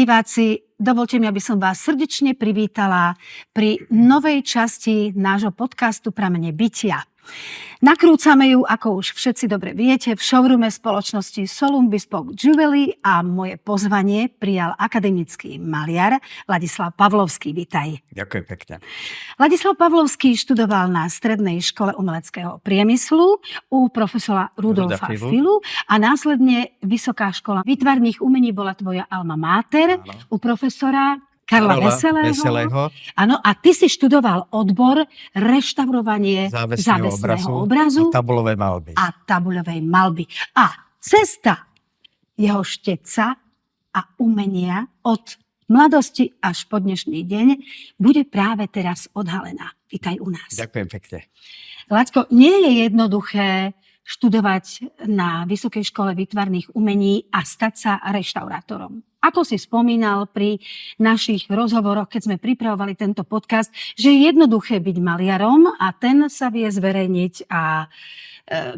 diváci, dovolte mi, aby som vás srdečne privítala pri novej časti nášho podcastu Pramene bytia. Nakrúcame ju, ako už všetci dobre viete, v showroome spoločnosti Solum Bespoke Jewelry a moje pozvanie prijal akademický maliar Ladislav Pavlovský. Vitaj. Ďakujem pekne. Ladislav Pavlovský študoval na Strednej škole umeleckého priemyslu u profesora Rudolfa Filu a následne Vysoká škola výtvarných umení bola tvoja alma mater. Áno. U profesora Karla Veselého. Áno, a ty si študoval odbor reštaurovanie závesného obrazu a tabuľovej malby. A cesta jeho štetca a umenia od mladosti až po dnešný deň bude práve teraz odhalená. Vítaj u nás. Ďakujem pekne. Lacko, nie je jednoduché študovať na Vysokej škole výtvarných umení a stať sa reštaurátorom. Ako si spomínal pri našich rozhovoroch, keď sme pripravovali tento podcast, že je jednoduché byť maliarom a ten sa vie zverejniť a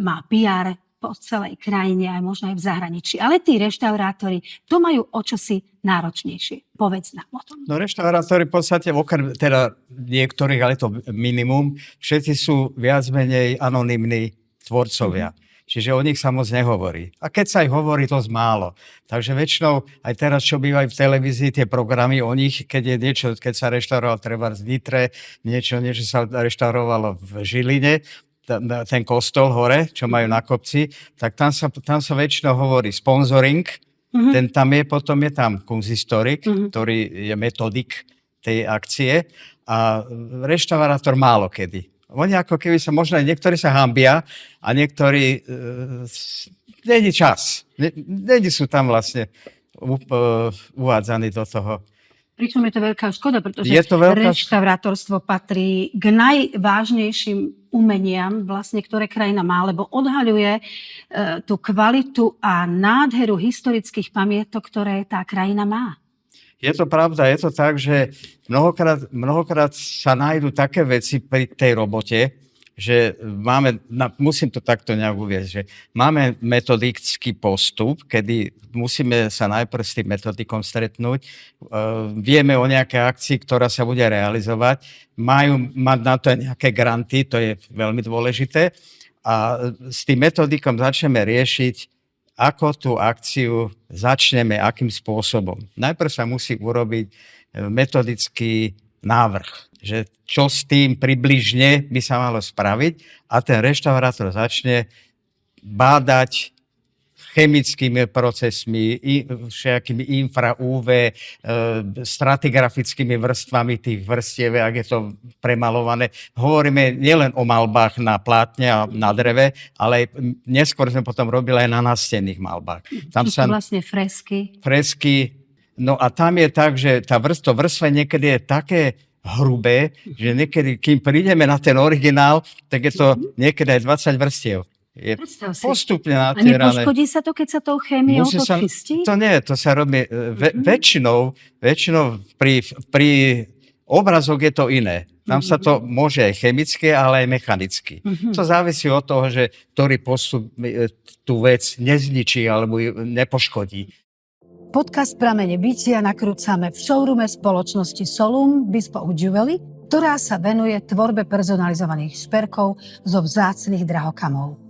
má PR po celej krajine aj možno aj v zahraničí. Ale tí reštaurátori to majú o čosi náročnejšie. Povedz nám o tom. No reštaurátori v podstate, okrem teda niektorých, ale to minimum, všetci sú viac menej anonymní tvorcovia. Čiže o nich sa moc nehovorí. A keď sa aj hovorí, to málo. Takže väčšinou, aj teraz, čo bývajú v televízii, tie programy o nich, keď je niečo, keď sa reštauroval treba v Nitre, niečo sa reštaurovalo v Žiline, ten kostol hore, čo majú na kopci, tak tam sa väčšinou hovorí sponsoring, ten tam je, potom je tam kunsthistorik, ktorý je metodik tej akcie a reštaurátor málo kedy. Oni ako keby sa, možno aj niektorí sa hanbia a niektorí není čas. Není sú tam vlastne uvádzaní do toho. Pričom je to veľká škoda, pretože reštaurátorstvo patrí k najvážnejším umeniam, vlastne, ktoré krajina má, lebo odhaľuje tú kvalitu a nádheru historických pamiatok, ktoré tá krajina má. Je to pravda, je to tak, že mnohokrát sa nájdú také veci pri tej robote, že musím to takto nejak uvieť, že máme metodický postup, kedy musíme sa najprv s tým metodikom stretnúť, vieme o nejakej akcii, ktorá sa bude realizovať, majú mať na to nejaké granty, to je veľmi dôležité, a s tým metodikom začneme riešiť, ako tú akciu začneme, akým spôsobom. Najprv sa musí urobiť metodický návrh, že čo s tým približne by sa malo spraviť a ten reštaurátor začne bádať chemickými procesmi, všetkými infra-UV, stratigrafickými vrstvami tých vrstiev, ak je to premalované. Hovoríme nielen o malbách na plátne a na dreve, ale neskôr sme potom robili aj na nástenných malbách. Tam sú vlastne fresky. Fresky. No a tam je tak, že to vrstva niekedy je také hrubé, že niekedy, kým prídeme na ten originál, tak je to niekedy aj 20 vrstiev. Je postupne natierané. A nepoškodí sa to, keď sa tou chémiou to čistí? To nie, to sa robí väčšinou pri obrazok je to iné. Tam sa to môže aj chemicky, ale aj mechanicky. To závisí od toho, že ktorý postup tú vec nezničí alebo ju nepoškodí. Podcast Pramene bytia nakrúcame v showroome spoločnosti Solum Bespoke Jewelry, ktorá sa venuje tvorbe personalizovaných šperkov zo vzácnych drahokamov.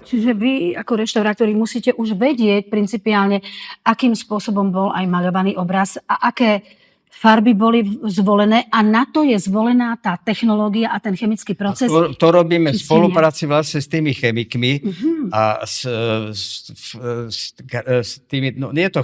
Čiže vy ako reštaurátori musíte už vedieť principiálne, akým spôsobom bol aj maľovaný obraz a aké farby boli zvolené a na to je zvolená tá technológia a ten chemický proces. To robíme v spolupráci vlastne s tými chemikmi a s tými, no nie je to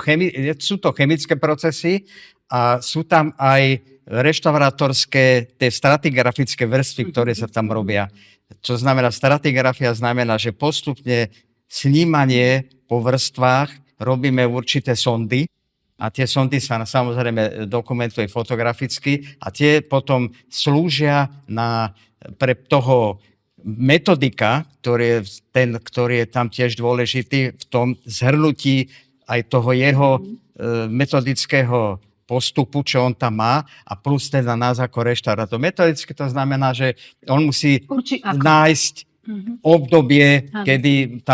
sú to chemické procesy a sú tam aj reštaurátorské, tie stratigrafické vrstvy, ktoré sa tam robia. Čo znamená, stratigrafia znamená, že postupne snímanie po vrstvách robíme určité sondy a tie sondy sa samozrejme dokumentujú fotograficky a tie potom slúžia pre toho metodika, ktorý je tam tiež dôležitý v tom zhrnutí aj toho jeho metodického postupu, čo on tam má a plus teda nás ako reštaurátor. Metodicky to znamená, že on musí nájsť obdobie, kedy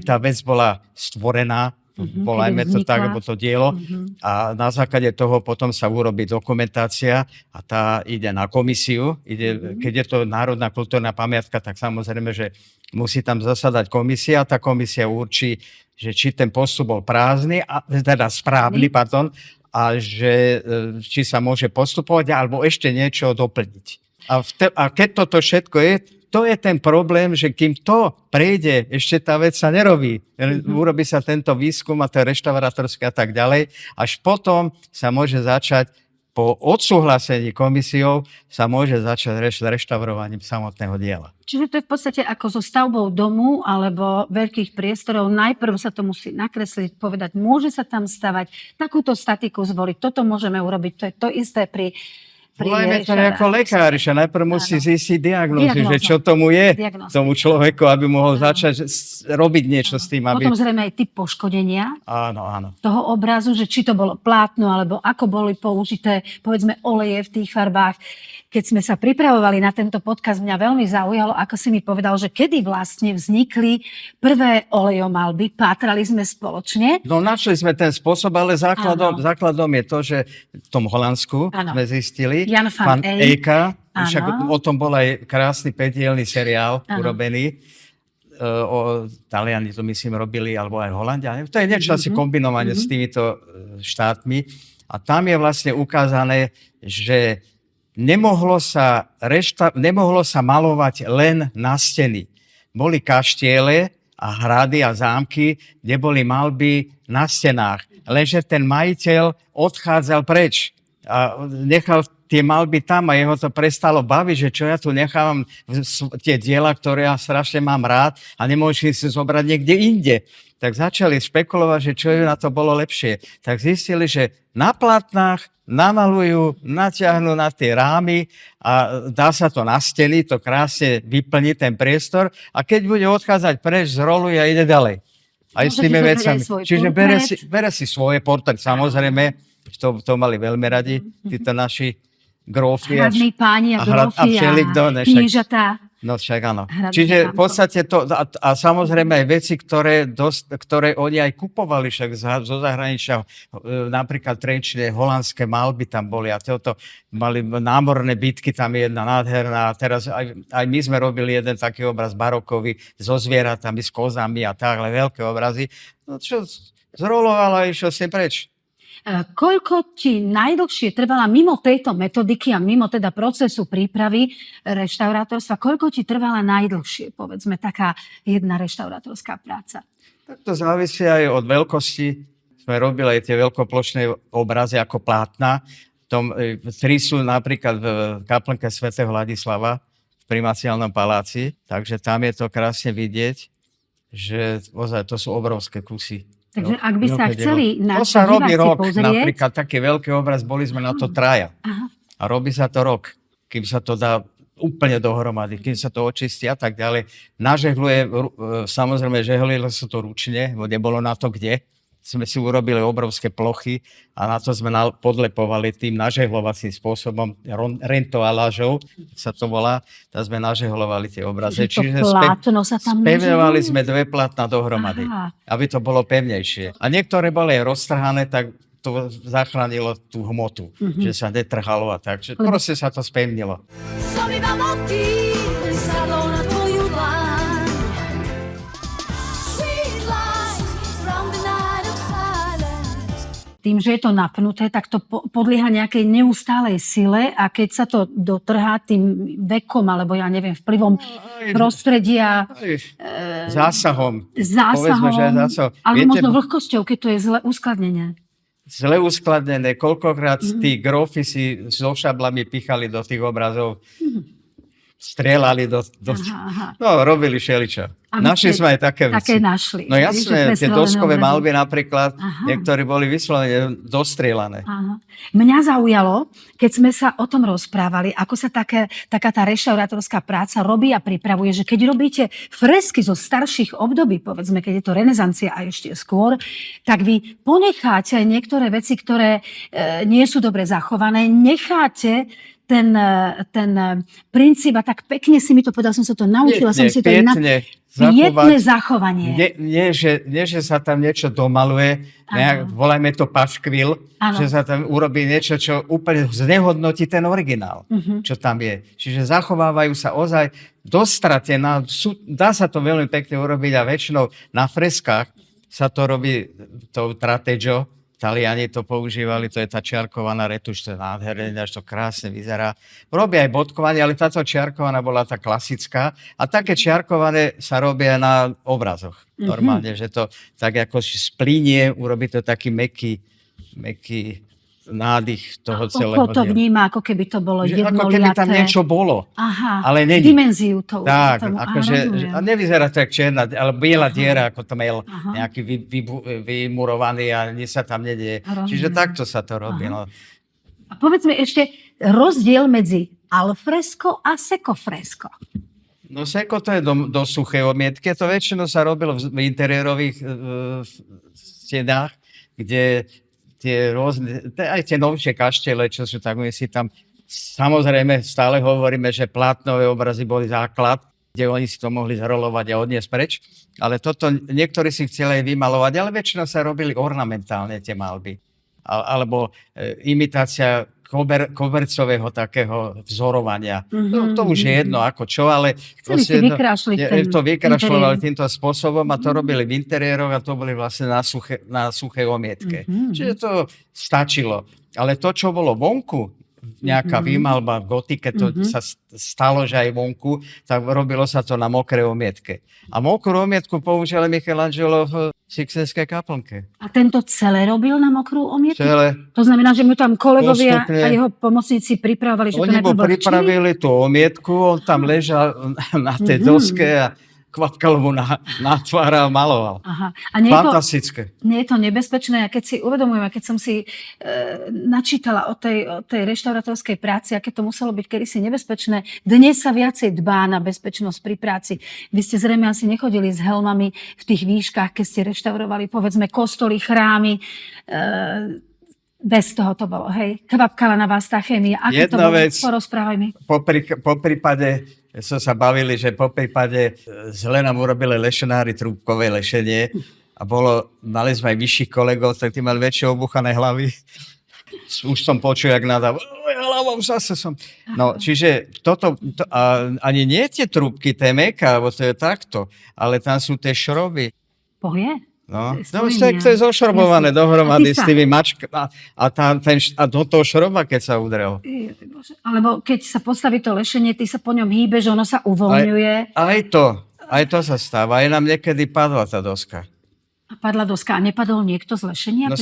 tá vec bola stvorená, volajme to tak, alebo to dielo. A na základe toho potom sa urobí dokumentácia a tá ide na komisiu. Keď je to národná kultúrna pamiatka, tak samozrejme, že musí tam zasadať komisia. Tá komisia určí, že či ten postup bol správny, a že či sa môže postupovať, alebo ešte niečo doplniť. A keď toto všetko je, to je ten problém, že kým to prejde, ešte tá vec sa nerobí. Urobí sa tento výskum a to je reštaurátorské a tak ďalej. Až potom sa môže začať, po odsúhlasení komisiou, sa môže začať reštaurovaním samotného diela. Čiže to je v podstate ako so stavbou domu alebo veľkých priestorov. Najprv sa to musí nakresliť, povedať, môže sa tam stavať, takúto statiku zvoliť, toto môžeme urobiť. To je to isté pri Volajme to ako lekári, že najprv musí zistiť diagnózu, že čo tomu je, tomu človeku, aby mohol začať robiť niečo s tým. Potom zrejme aj typ poškodenia toho obrazu, že či to bolo plátno, alebo ako boli použité, povedzme, oleje v tých farbách. Keď sme sa pripravovali na tento podcast, mňa veľmi zaujalo, ako si mi povedal, že kedy vlastne vznikli prvé olejomalby, pátrali sme spoločne. No našli sme ten spôsob, ale základom je to, že v tom Holandsku sme zistili, Jan van Eyck, však o tom bol aj krásny 5-dielny seriál urobený. Taliani to myslím robili, alebo aj Holandia. To je niečo asi kombinovanie s týmito štátmi. A tam je vlastne ukázané, že nemohlo sa malovať len na steny. Boli kaštiele a hrady a zámky, kde boli malby na stenách. Lenže ten majiteľ odchádzal preč a nechal tie malby tam a jeho to prestalo baviť, že čo ja tu nechávam tie diela, ktoré ja strašne mám rád a nemôžem si zobrať niekde inde. Tak začali špekulovať, že čo ju na to bolo lepšie. Tak zistili, že na platnách namalujú, natiahnu na tie rámy a dá sa to na steny, to krásne vyplní ten priestor a keď bude odchádzať preč, zroluje a ide ďalej. Aj s tými vecami. Čiže bere si svoje portrét, samozrejme, to mali veľmi radi, títo naši grófi hradní páni a grófi a kniežatá. No však áno. Čiže v podstate to, a samozrejme aj veci, ktoré oni aj kupovali však zo zahraničia, napríklad trenčné holandské malby tam boli a toto mali námorné bitky, tam je jedna nádherná. Teraz aj my sme robili jeden taký obraz barokový so zvieratami, s kozami a takhle veľké obrazy. No čo, zrolovalo a išiel si preč. Koľko ti najdlhšie trvala mimo tejto metodiky a mimo teda procesu prípravy reštaurátorstva, koľko ti trvala najdlhšie, povedzme, taká jedna reštaurátorská práca? Tak to závisí aj od veľkosti. Sme robili aj tie veľkoplošné obrazy ako plátna. Tri sú napríklad v kaplnke svätého Ladislava v primaciálnom paláci, takže tam je to krásne vidieť, že ozaj to sú obrovské kusy. Takže ak by sa chceli to sa robí rok, napríklad taký veľký obraz, boli sme na to traja. A robí sa to rok, kým sa to dá úplne dohromady, kým sa to očistí a tak ďalej. Nažehluje, samozrejme, žehlilo sa to ručne, bo nebolo na to kde. Sme si urobili obrovské plochy a na to sme podlepovali tým nažehlovacím spôsobom, rentoalážou, sa to volá, tak sme nažehlovali tie obrazy. Čiže plátno sa tam spevňovali sme dve plátna dohromady, aby to bolo pevnejšie. A niektoré boli aj roztrhané, tak to zachránilo tú hmotu, že sa netrhalo a tak. Proste sa to spevnilo. Tým, že je to napnuté, tak to podlieha nejakej neustálej sile a keď sa to dotrhá tým vekom, alebo ja neviem, vplyvom prostredia. Zásahom. Povedzme, že zásahom. Ale možno vlhkosťou, keď to je zle uskladnené. Zle uskladnené. Koľkokrát tí grófi si so šablami pichali do tých obrazov. strieľali do Aha. no, robili všeličo. A vy Našli ste sme aj také veci. Také našli. No jasné, tie doskové malby napríklad, Aha. niektorí boli vyslovene dostrielané. Aha. Mňa zaujalo, keď sme sa o tom rozprávali, ako sa taká tá reštaurátorská práca robí a pripravuje, že keď robíte fresky zo starších období, povedzme, keď je to renesancia a ešte skôr, tak vy ponecháte aj niektoré veci, ktoré nie sú dobre zachované, necháte ten princíp a tak pekne si mi to povedal, som sa to naučila, som si to pietne zachovanie. Nie, že sa tam niečo domaluje, volajme to paškvil, že sa tam urobí niečo, čo úplne znehodnotí ten originál, čo tam je. Čiže zachovávajú sa ozaj dostratená. Dá sa to veľmi pekne urobiť a väčšinou na freskách sa to robí to trateggio. Taliani to používali, to je tá čiarkovaná retuš, to je nádherné, až to krásne vyzerá. Robia aj bodkovanie, ale táto čiarkovaná bola tá klasická. A také čiarkované sa robia na obrazoch. Normálne, že to tak ako splínie, urobí to taký mäkký nádych toho celého. Oko to vníma, ako keby to bolo jednoliaté. Ako keby tam niečo bolo. Aha, ale není. Dimenziu to. Tak, akože a nevyzerá to jak čierna, ale biela diera, ako to mal nejaký vymurovaný a nič sa tam nedieje. Čiže takto sa to robí. No. A povedz mi ešte rozdiel medzi alfresco a sekofresco. No seko to je do suché omietky. To väčšinou sa robilo v interiérových stenách, kde tie rôzne, aj tie novšie kaštele, čo sú tak, my si tam samozrejme stále hovoríme, že plátnové obrazy boli základ, kde oni si to mohli zrolovať a odniesť preč. Ale toto niektorí si chceli aj vymalovať, ale väčšinou sa robili ornamentálne tie malby. Alebo imitácia kobercového takého vzorovania. To už je jedno ako čo, ale chceli si vykrášliť to vykrašľovali týmto spôsobom a to robili v interiéroch a to boli vlastne na suché omietke. Čiže to stačilo. Ale to, čo bolo vonku, nejaká výmalba v gotike, to sa stalo, že aj vonku, tak robilo sa to na mokré omietke. A mokrú omietku použil Michelangelo v Sixtinskej kaplnke. A tento celé robil na mokrú omietku? Celé. To znamená, že mu tam kolegovia a jeho pomocníci pripravovali, že to najprv bol pripravili tú omietku, on tam ležal na tej doske a kvapkal mu na tvár a maloval. Aha. A fantastické. Nie je to nebezpečné? A keď si uvedomujem, keď som si načítala o tej reštaurátorskej práci, aké to muselo byť kedysi nebezpečné, dnes sa viacej dbá na bezpečnosť pri práci. Vy ste zrejme asi nechodili s helmami v tých výškach, keď ste reštaurovali, povedzme, kostoly, chrámy. Bez toho to bolo, hej? Kvapkala na vás tá chémia. Ako to bolo? Porozprávaj mi. Po prípade som sa bavili, že po prípade zle nám urobili lešenári trúbkové lešenie a mali sme aj vyšších kolegov, tak tí mali väčšie obuchané hlavy. Už som počul, jak nadal. Hlavom zase som. No, čiže ani nie tie trúbky, to je mäkká, lebo to je takto, ale tam sú tie šroby. Pohie? No, to je zošrobované dohromady s tými mačkami a do toho šroba, keď sa udrel. Alebo keď sa postaví to lešenie, ty sa po ňom hýbeš, ono sa uvoľňuje. Aj to sa stáva. Aj nám niekedy padla tá doska. A padla doska. A nepadol niekto z lešenia? No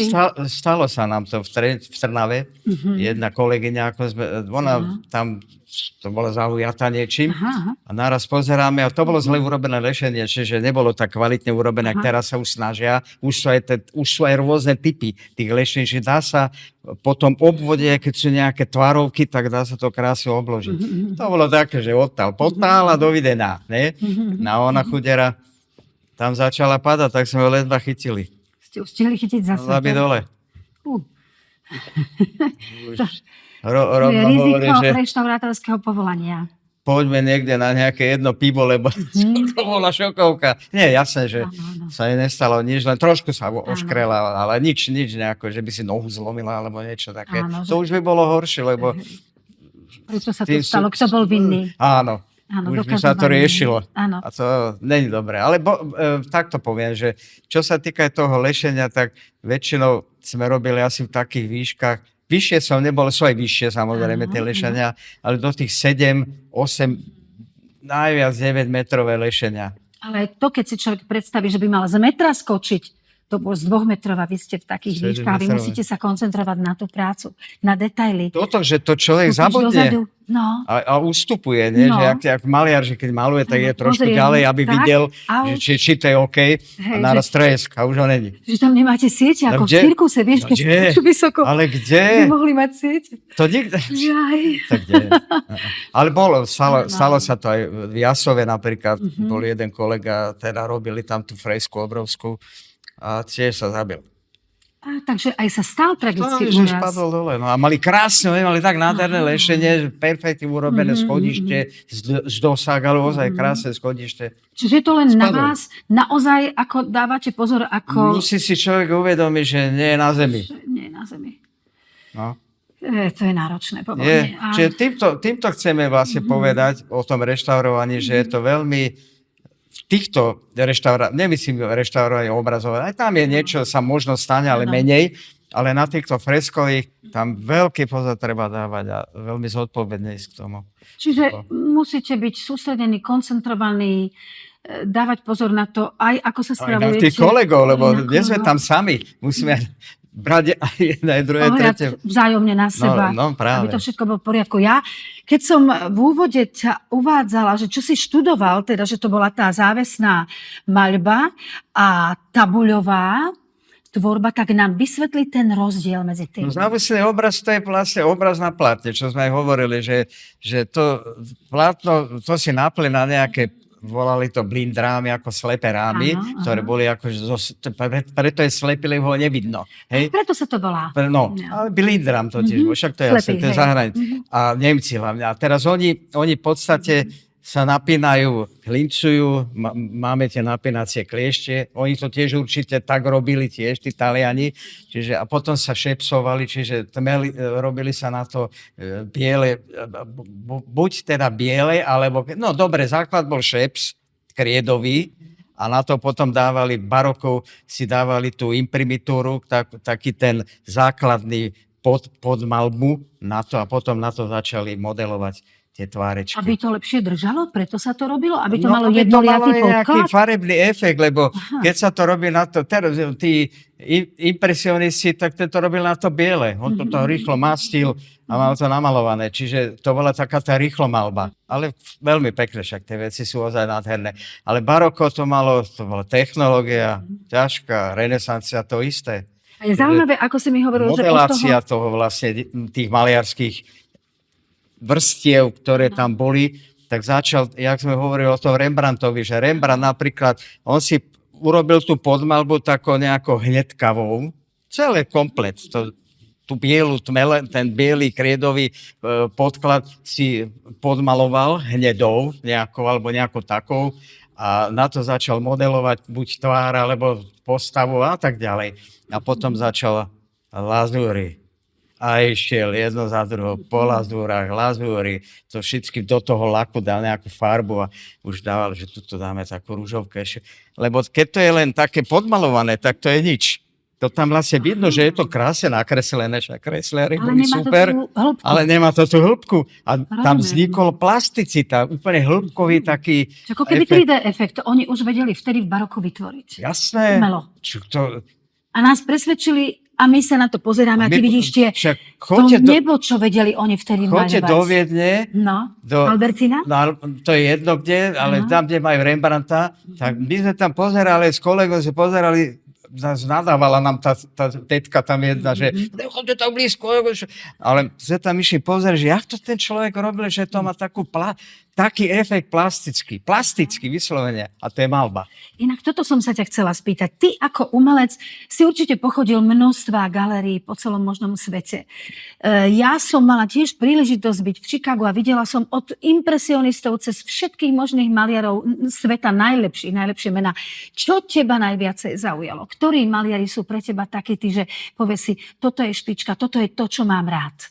stalo sa nám to v Trnave. Jedna kolegyňa, ona tam to bola zaujatá niečím. A naraz pozeráme, a to bolo zle urobené lešenie, čiže nebolo tak kvalitne urobené, ak teraz sa už snažia. Už sú aj rôzne typy tých lešení, že dá sa po tom obvode, keď sú nejaké tvarovky, tak dá sa to krásne obložiť. To bolo také, že odtiaľ potál a dovidená. Ne? Na ona chudera tam začala padať, tak sme ho ledva chytili. Ste už stihli chytiť zase? Laby dole. To je riziko reštaurátorského povolania. Poďme niekde na nejaké jedno pivo, lebo to bola šokovka. Nie, jasné, že sa jej nestalo nič, len trošku sa oškrela, ale nič nejako, že by si nohu zlomila alebo niečo také. To už by bolo horšie, lebo... Prečo sa to stalo? Kto bol vinný? Áno. Už by sa to riešilo. Áno. A to není dobré. Ale takto poviem, že čo sa týka toho lešenia, tak väčšinou sme robili asi v takých výškach. Vyššie som nebol, sú aj vyššie samozrejme tie lešenia, ale do tých 7, 8, najviac 9 metrové lešenia. Ale to, keď si človek predstaví, že by mal z metra skočiť, to bol z 2 metrov a vy ste v takých 7 výškach, vy metrov. musíte sa koncentrovať na tú prácu, na detaily. Toto, že to človek Vstúpiš zabudne dozadu, no. a ustupuje, nie? No. Že jak maliar, že keď maluje, tak je trošku Pozrie, ďalej, aby tak, videl, a že či to je OK a Hej, naraz tresk a už ho není. Že tam nemáte siete, ako v kde? cirkuse, vieš, No keď kde? sú vysoko, Ale by kde? mohli mať siete. To nikto... Žaj. Tak kde? Ale stalo sa to aj v Jasove napríklad, bol jeden kolega, teda robili tam tú fresku obrovskú a tiež sa zabil. Takže aj sa stal tragický Že úraz. spadol dole. No a mali krásne, mali tak nádherné lešenie, že perfektne urobené schodište, z dosah, ale ozaj krásne schodište. Čiže je to len na Spadol. vás, naozaj, ako dávate pozor, ako... Musí si človek uvedomiť, že nie je na zemi. Nie na zemi. No. To je náročné, Je. povolenie. Čiže týmto chceme vlastne povedať o tom reštaurovaní, že je to veľmi v týchto nemyslím reštaurovanie obrazové, aj tam je niečo, sa možno stane, ale menej, ale na týchto freskových tam veľký pozor treba dávať a veľmi zodpovedne ísť k tomu. Čiže musíte byť sústredení, koncentrovaní, dávať pozor na to, aj ako sa Aj na spravujete. tých kolegov, lebo Aj na nie sme kolegov. tam sami, musíme brať aj jedné, aj druhé, Pohľad tretie. vzájomne na seba, no, práve. aby to všetko bolo v poriadku. Ja, keď som v úvode ťa uvádzala, že čo si študoval, teda, že to bola tá závesná maľba a tabuľová tvorba, tak nám vysvetli ten rozdiel medzi tým. No, závislý obraz, to je vlastne obraz na plátne, čo sme aj hovorili, že to plátno, to si napli na nejaké, volali to blind rámy, ako slepé rámy, Áno, ktoré boli akože, preto je slepé, lebo ho nevidno. Hej? Preto sa to volá. No, ale blind rám totiž, však to je Slepý, jasné, to je hej. zahraničné. A Nemci hlavne. A teraz oni v podstate sa napínajú, klincujú, máme tie napínacie kliešte, oni to tiež určite tak robili tiež, tí Taliani, čiže a potom sa šepsovali, čiže robili sa na to biele, buď teda biele, alebo, no dobre, základ bol šeps, kriedový, a na to potom dávali, barokov si dávali tú imprimitúru, taký ten základný podmalbu na to a potom na to začali modelovať tie tvárečky. Aby to lepšie držalo? Preto sa to robilo? Aby to No, malo aby to malo jednoliatý nejaký podklad? farebný efekt, lebo keď sa to robí na to, teraz tí impresionisti, tak to robil na to biele. On to rýchlo mastil a mal to namalované. Čiže to bola taká tá rýchlomalba. Ale veľmi pekné, však tie veci sú ozaj nádherné. Ale baroko to bola technológia, ťažká, renesancia to isté. A je zaujímavé, ako si mi hovoril, že od Modelácia toho... toho vlastne, tých maliarských vrstiev, ktoré tam boli, tak začal, jak sme hovorili o tom Rembrandtovi, že Rembrandt napríklad, on si urobil tú podmalbu takou nejakou hnedkavou, celé komplet, tú bielu tmele, ten biely kriedový podklad si podmaloval hnedou nejakou, alebo nejakou takou a na to začal modelovať buď tvár, alebo postavu a tak ďalej. A potom začal lazúry. A išiel jedno za druhou, po lazúrach, lazúry, to všetky do toho laku dal nejakú farbu a už dával, že tuto dáme takú ružovku ešte. Lebo keď to je len také podmalované, tak to je nič. To tam vlastne vidno, že je to krásne nakreslené, však kresliari boli super, ale nemá to tú hĺbku. A tam vznikol plasticita, úplne hĺbkový taký Ako keby 3D efekt, oni už vedeli vtedy v baroku vytvoriť. Jasné. Umelo. A nás presvedčili a my sa na to pozeráme a ty vidíš to nebo, čo vedeli oni vtedy maľovať. Choďte do Viedne. No, Albertina? No, to je jedno kde, ale tam, kde majú Rembrandta, tak my sme tam pozerali, s kolegom sme pozerali, nadávala nám tá tetka tam jedna, že nechoďte tak blízko, ale sme tam išli pozerať, že jak to ten človek robil, že to má taký efekt plastický vyslovene, a to je malba. Inak toto som sa ťa chcela spýtať. Ty ako umelec si určite pochodil množstva galérií po celom možnom svete. Ja som mala tiež príležitosť byť v Chicagu a videla som od impresionistov cez všetkých možných maliarov sveta najlepšie mená. Čo teba najviacej zaujalo? Ktorí maliari sú pre teba takí, že povieš si, toto je špička, toto je to, čo mám rád?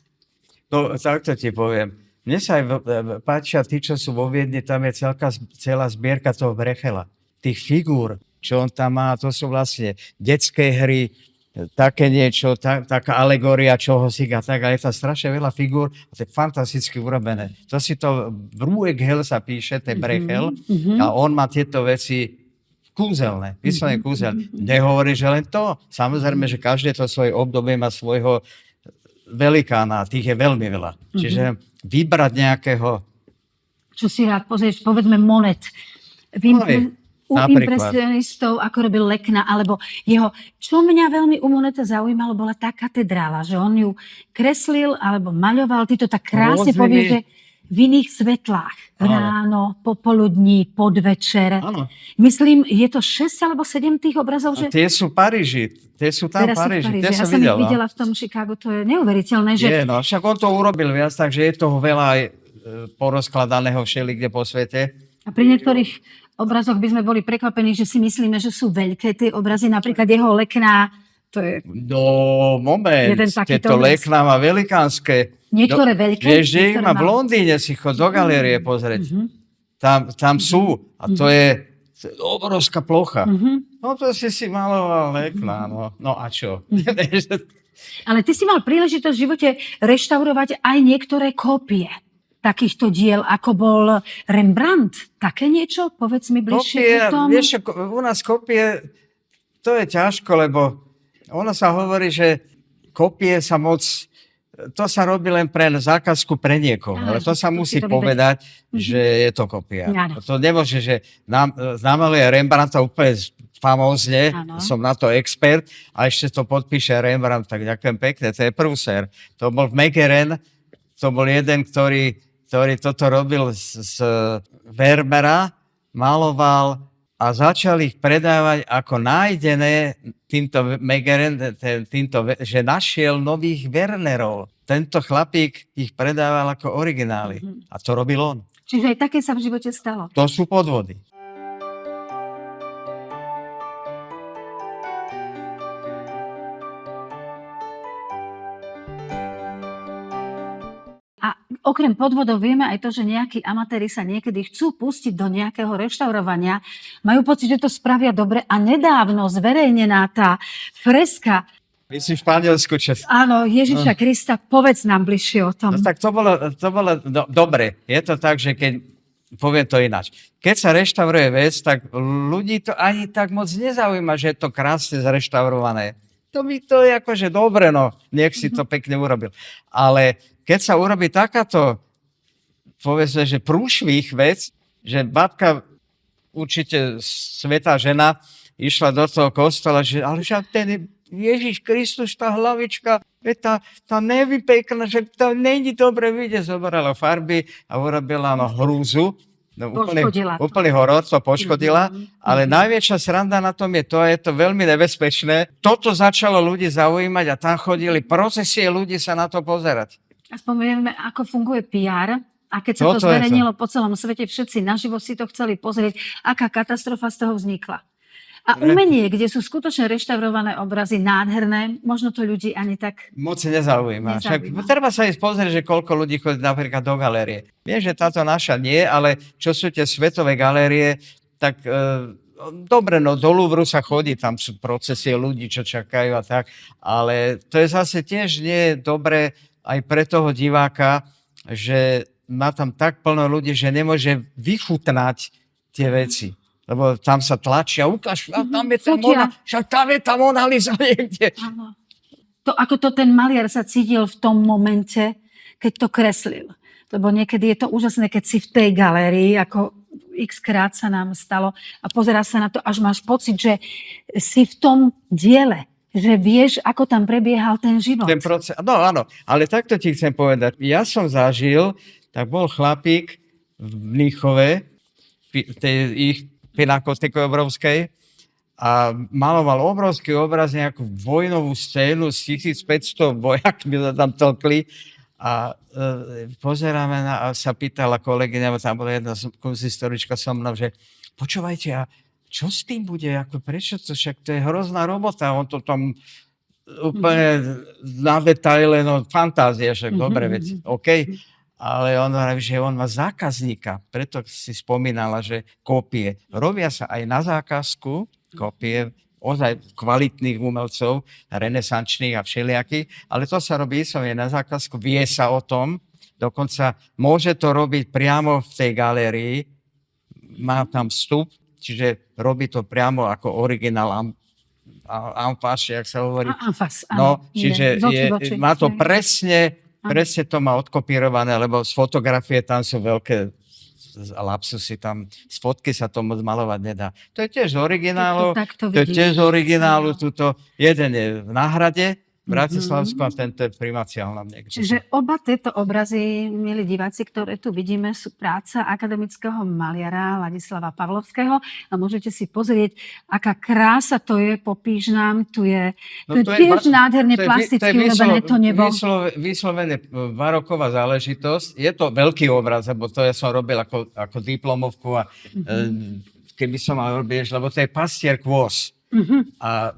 No, takto ti poviem. Mne sa aj páčia tí, čo sú vo Viedni, tam je celá zbierka toho Brechela. Tých figúr, čo on tam má, to sú vlastne detské hry, také niečo, taká alegória čohosi a tak, ale je tam strašne veľa figúr a to je fantasticky urobené. Bruegel sa píše, to je Brechel, a on má tieto veci v kúzelné, vyslovene kúzelné. Nehovorí, že len to. Samozrejme, že každé to svoje obdobie má svojho velikána, tých je veľmi veľa. Čiže vybrať nejakého... Čo si rád pozrieš, povedzme Monet. U napríklad. impresionistov, ako robil Lekna, alebo jeho... Čo mňa veľmi u Moneta zaujímalo, bola tá katedrála, že on ju kreslil alebo maľoval, ty to tak krásne povieš, že v iných svetlách. Ráno, popoludní, podvečer. Áno. Myslím, je to 6 alebo 7 tých obrazov, že... A tie sú Paríži. Tie sú tam v Paríži. Tie Ja som som ich videl. videla v tom Chicagu, to je neuveriteľné, že... Je, no, však on to urobil viac, takže je toho veľa aj porozkladaného všelikde po svete. A pri niektorých obrazoch by sme boli prekvapení, že si myslíme, že sú veľké tie obrazy. Napríklad jeho Lekná, to je... No, moment, Jeden takýto tieto obraz. Lekná má velikánske. Niektoré veľké. Vieš, že ich niektoré má v malé. Londýne, si chod do galérie pozrieť. Tam sú. A to je obrovská plocha. No to si maloval Lekná, no. No a čo? Ale ty si mal príležitosť v živote reštaurovať aj niektoré kópie takýchto diel, ako bol Rembrandt. Také niečo? Povedz mi bližšie o tom. Vieš, u nás kopie, to je ťažko, lebo ono sa hovorí, že kopie sa moc... To sa robí len pre zákazku pre niekoho. Ale to sa musí povedať, že je to kopia. Áno. To nemôže, že namaluje Rembrandta úplne famózne, som na to expert, a ešte to podpíše Rembrandt, tak ďakujem pekne, to je prúser. To bol v Megeren, to bol jeden, ktorý toto robil z Vermeera, maloval a začal ich predávať ako nájdené týmto Megeren, že našiel nových Wernerov. Tento chlapík ich predával ako originály. A to robil on. Čiže aj také sa v živote stalo. To sú podvody. A okrem podvodov vieme aj to, že nejakí amatéri sa niekedy chcú pustiť do nejakého reštaurovania, majú pocit, že to spravia dobre a nedávno zverejnená tá freska, Myslím Španielsku, čo... áno, Ježiša Krista, povedz nám bližšie o tom. No tak to bolo dobre. Je to tak, že keď... Poviem to ináč. Keď sa reštauruje vec, tak ľudí to ani tak moc nezaujíma, že je to krásne zreštaurované. To je akože dobre, no, nech si to pekne urobil. Ale keď sa urobí takáto, povedzme, že prúšvih vec, že babka, určite svätá žena, išla do toho kostola, že ale však ten Ježiš Kristus, tá hlavička, tá nevypekná, že to není dobre vidieť. Zobrala farby a urobila hrúzu. No, úplný horor, to poškodila. Ale najväčšia sranda na tom je to, a je to veľmi nebezpečné. Toto začalo ľudí zaujímať a tam chodili procesie ľudí sa na to pozerať. Aspoň vieme, ako funguje PR. A keď sa to zverejnilo po celom svete, všetci naživo si to chceli pozrieť, aká katastrofa z toho vznikla. A umenie, kde sú skutočne reštaurované obrazy, nádherné, možno to ľudí ani tak... Moc nezaujíma. Však treba sa ísť pozrieť, že koľko ľudí chodí napríklad do galérie. Viem, že táto naša nie, ale čo sú tie svetové galérie, tak dobre, no do Louvru sa chodí, tam sú procesie ľudí, čo čakajú a tak, ale to je zase tiež nie dobre aj pre toho diváka, že má tam tak plno ľudí, že nemôže vychutnať tie veci. Lebo tam sa tlačia, ukáž, tam je tá Mona Lisa niekde. Áno. To, ako to ten maliar sa cítil v tom momente, keď to kreslil. Lebo niekedy je to úžasné, keď si v tej galérii, ako x-krát sa nám stalo, a pozeráš sa na to, až máš pocit, že si v tom diele, že vieš, ako tam prebiehal ten život. Ten proces, no áno, ale takto ti chcem povedať. Ja som zažil, tak bol chlapík v Mníchove, tej ich pinakotike obrovskej, a maloval obrovský obraz, nejakú vojnovú scénu s 1500 vojakmi sa tam tlkli a pozeráme a sa pýtala kolegyňa, tam bola jedna kunsthistorička so mnou, že počúvajte, a čo s tým bude? Prečo to? Však to je hrozná robota, on to tam úplne na detaile, no fantázia, však dobre, veď, OK. Ale on hovorí, že on má zákazníka. Preto si spomínala, že kópie robia sa aj na zákazku, kópie ozaj kvalitných umelcov, renesančných a všelijakých, ale to sa robí som je na zákazku, vie sa o tom, dokonca môže to robiť priamo v tej galérii, má tam vstup, čiže robí to priamo ako originál amfas, jak sa hovorí. Anfas, No, áno. čiže Z očí v oči. má to Hej. presne to má odkopírované, lebo z fotografie tam sú veľké lapsusy, tam z fotky sa to moc malovať nedá. To je tiež z originálu, Takto to je vidíš. tiež z originálu, Áno. tuto, jeden je v Náhrade, v Bratislavsku a tento je v Primaciálnom niekde. Čiže oba tieto obrazy, milí diváci, ktoré tu vidíme, sú práca akademického maliara Ladislava Pavlovského. A môžete si pozrieť, aká krása to je, popíš nám. Tu je tiež nádherne plasticky urobené to nebo. Vyslovene baroková záležitosť. Je to veľký obraz, lebo to ja som robil ako diplomovku a keby som mal robiť, lebo to je pastier kôz. A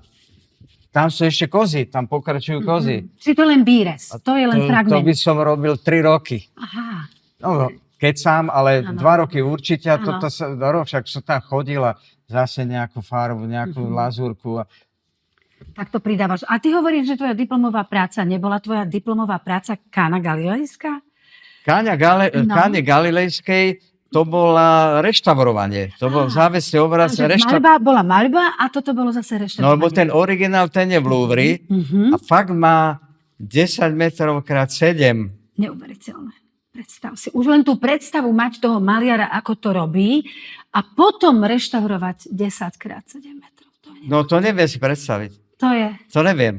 tam sú ešte kozy, tam pokračujú kozy. Čiže to je len výrez, to je len fragment. To by som robil 3 roky. Aha. No, keď sám, ale Áno. 2 roky určite. A Áno. toto sa, však som tam chodila zase nejakú farbu, nejakú lazúrku. Tak to pridávaš. A ty hovoríš, že tvoja diplomová práca nebola tvoja diplomová práca Kána Galilejská? Káne Galilejskej to bola reštaurovanie. To bol záväzný obraz. Bola maľba a toto bolo zase reštaurovanie. No, lebo ten originál, ten je v Louvre a fakt má 10 metrov krát 7. Neuveriteľné. Predstav si. Už len tú predstavu mať toho maliara, ako to robí a potom reštaurovať 10 krát 7 metrov. No, to neviem si predstaviť. To neviem.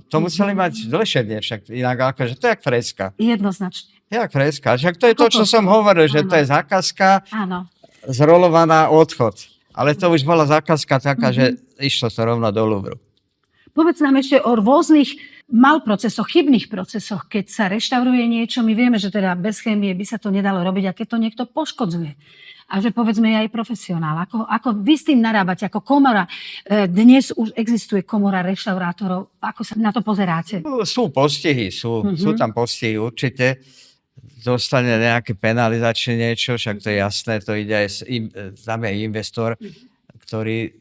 To museli mať dlhšie, však inak akože to je jak freska. Jednoznačne. Jak freska. Však to je to, čo som hovoril, že to je zákazka zrolovaná odchod. Ale to už bola zákazka taká, že išlo to rovno do Louvru. Povedz nám ešte o rôznych malprocesoch, chybných procesoch, keď sa reštauruje niečo. My vieme, že teda bez chémie by sa to nedalo robiť, a keď to niekto poškodzuje. A že povedzme je aj profesionál. Ako vy s tým narábate, ako komora? Dnes už existuje komora reštaurátorov. Ako sa na to pozeráte? Sú postihy, sú tam postihy určite. Dostane nejaké penalizačné niečo, však to je jasné, to ide aj tam je investor, ktorý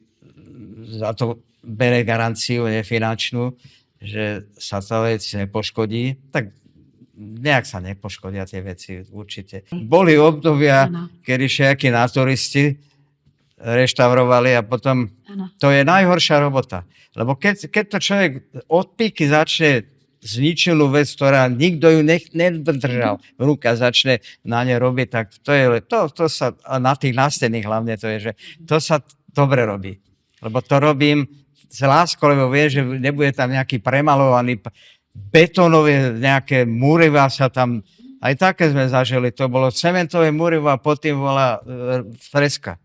za to bere garanciu nefinančnú, že sa tá vec nepoškodí. Tak nejak sa nepoškodia tie veci, určite. Boli obdobia, kedy všetky naturisti reštaurovali a potom to je najhoršia robota. Lebo keď to človek od píky začne zničenú vec, ktorá nikto ju nedržal v ruke a začne na ne robiť, tak to sa, na tých nástenných hlavne to je, že to sa dobre robí. Lebo to robím s láskou, lebo vie, že nebude tam nejaký premalovaný betónové nejaké múrivá sa tam, aj také sme zažili, to bolo cementové múrivo a potom bola freska.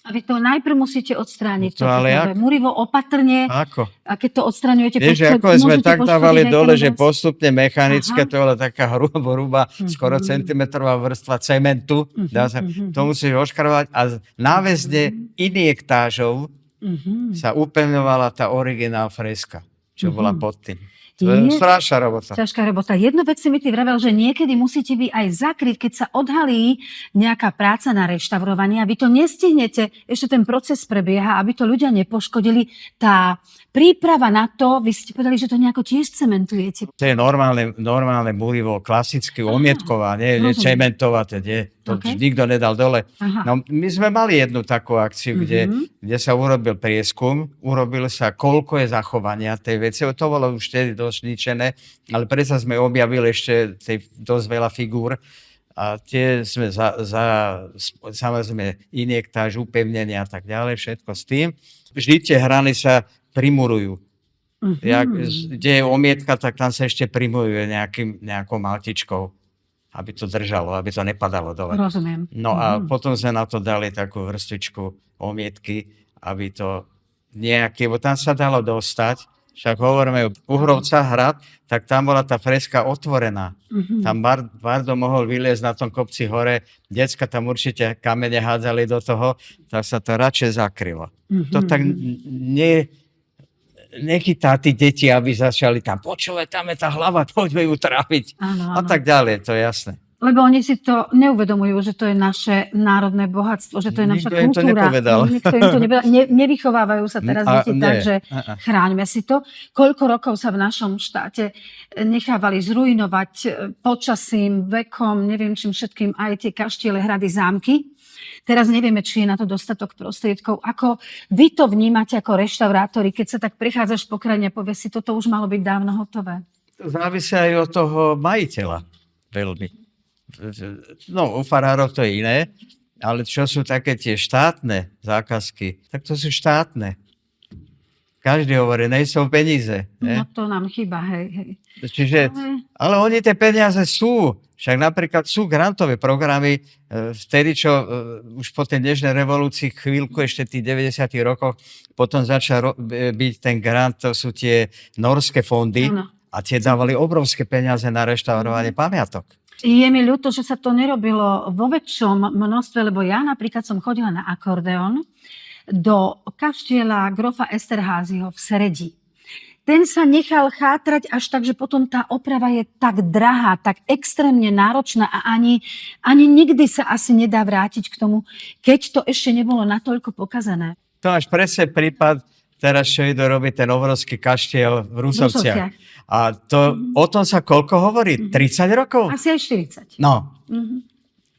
A vy to najprv musíte odstrániť. To ale jak? Múrivo opatrne. Ako? A keď to odstraňujete... Vieš, ako sme tak dávali dole, že postupne mechanické, to bola taká hrubá, skoro centimetrová vrstva cementu. To musíš oškravať a náväzne injektážou sa upevňovala tá originál freska, čo bola pod tým. To je strašná robota. Ťažká robota. Jednu vec si mi ty vravel, že niekedy musíte vy aj zakryť, keď sa odhalí nejaká práca na reštaurovanie a vy to nestihnete, ešte ten proces prebieha, aby to ľudia nepoškodili. Tá príprava na to, vy ste povedali, že to nejako tiež cementujete. To je normálne múrivo, klasicky omietková, nie cementová, to nikto nedal dole. No, my sme mali jednu takú akciu, kde sa urobil prieskum, urobil sa, koľko je zachovania tej veci. To bolo už vtedy dosť ničené, ale predsa sme objavili ešte dosť veľa figúr a tie sme samozrejme injektáž, upevnenia a tak ďalej, všetko s tým. Vždy tie hrany sa primurujú. Kde je omietka, tak tam sa ešte primuruje nejakou maltičkou, aby to držalo, aby to nepadalo dole. Rozumiem. No a potom sme na to dali takú vrstvičku omietky, aby to bo tam sa dalo dostať. Však hovoríme, Uhrovca hrad, tak tam bola tá freska otvorená. Tam Bardo mohol vyliezť na tom kopci hore, decka tam určite kamene hádzali do toho, tak sa to radšej zakrylo. To tak nechytá tí deti, aby začali tam počúvať, tam je tá hlava, poďme ju tráviť. A tak ďalej, to je jasné. Lebo oni si to neuvedomujú, že to je naše národné bohatstvo, že to je naša Nikto im to kultúra. nepovedal. Nikto im to nepovedal. Nevychovávajú sa teraz deti tak, že chráňme si to. Koľko rokov sa v našom štáte nechávali zrujnovať počasím, vekom, neviem čím všetkým, aj tie kaštiele, hrady, zámky. Teraz nevieme, či je na to dostatok prostriedkov. Ako vy to vnímate ako reštaurátori, keď sa tak prechádzaš po krajine a povieš si, toto už malo byť dávno hotové? To závisí aj od toho majiteľa veľmi. No, u farárov to je iné, ale čo sú také tie štátne zákazky, tak to sú štátne. Každý hovorí, nejsou peníze. No to nám chýba, hej. Čiže, ale oni tie peniaze sú. Však napríklad sú grantové programy, vtedy, čo už po tej dnešnej revolúcii, chvíľku ešte tých 90. rokoch, potom začal byť ten grant, to sú tie norské fondy a tie dávali obrovské peniaze na reštaurovanie pamiatok. Je mi ľúto, že sa to nerobilo vo väčšom množstve, lebo ja napríklad som chodila na akordeón do kaštieľa grofa Esterházyho v Seredi. Ten sa nechal chátrať až tak, že potom tá oprava je tak drahá, tak extrémne náročná a ani nikdy sa asi nedá vrátiť k tomu, keď to ešte nebolo natoľko pokazané. To máš presne prípad, teraz čo idú robiť ten obrovský kaštiel v Rusovciach. A to, o tom sa koľko hovorí? 30 rokov? Asi aj 40. No.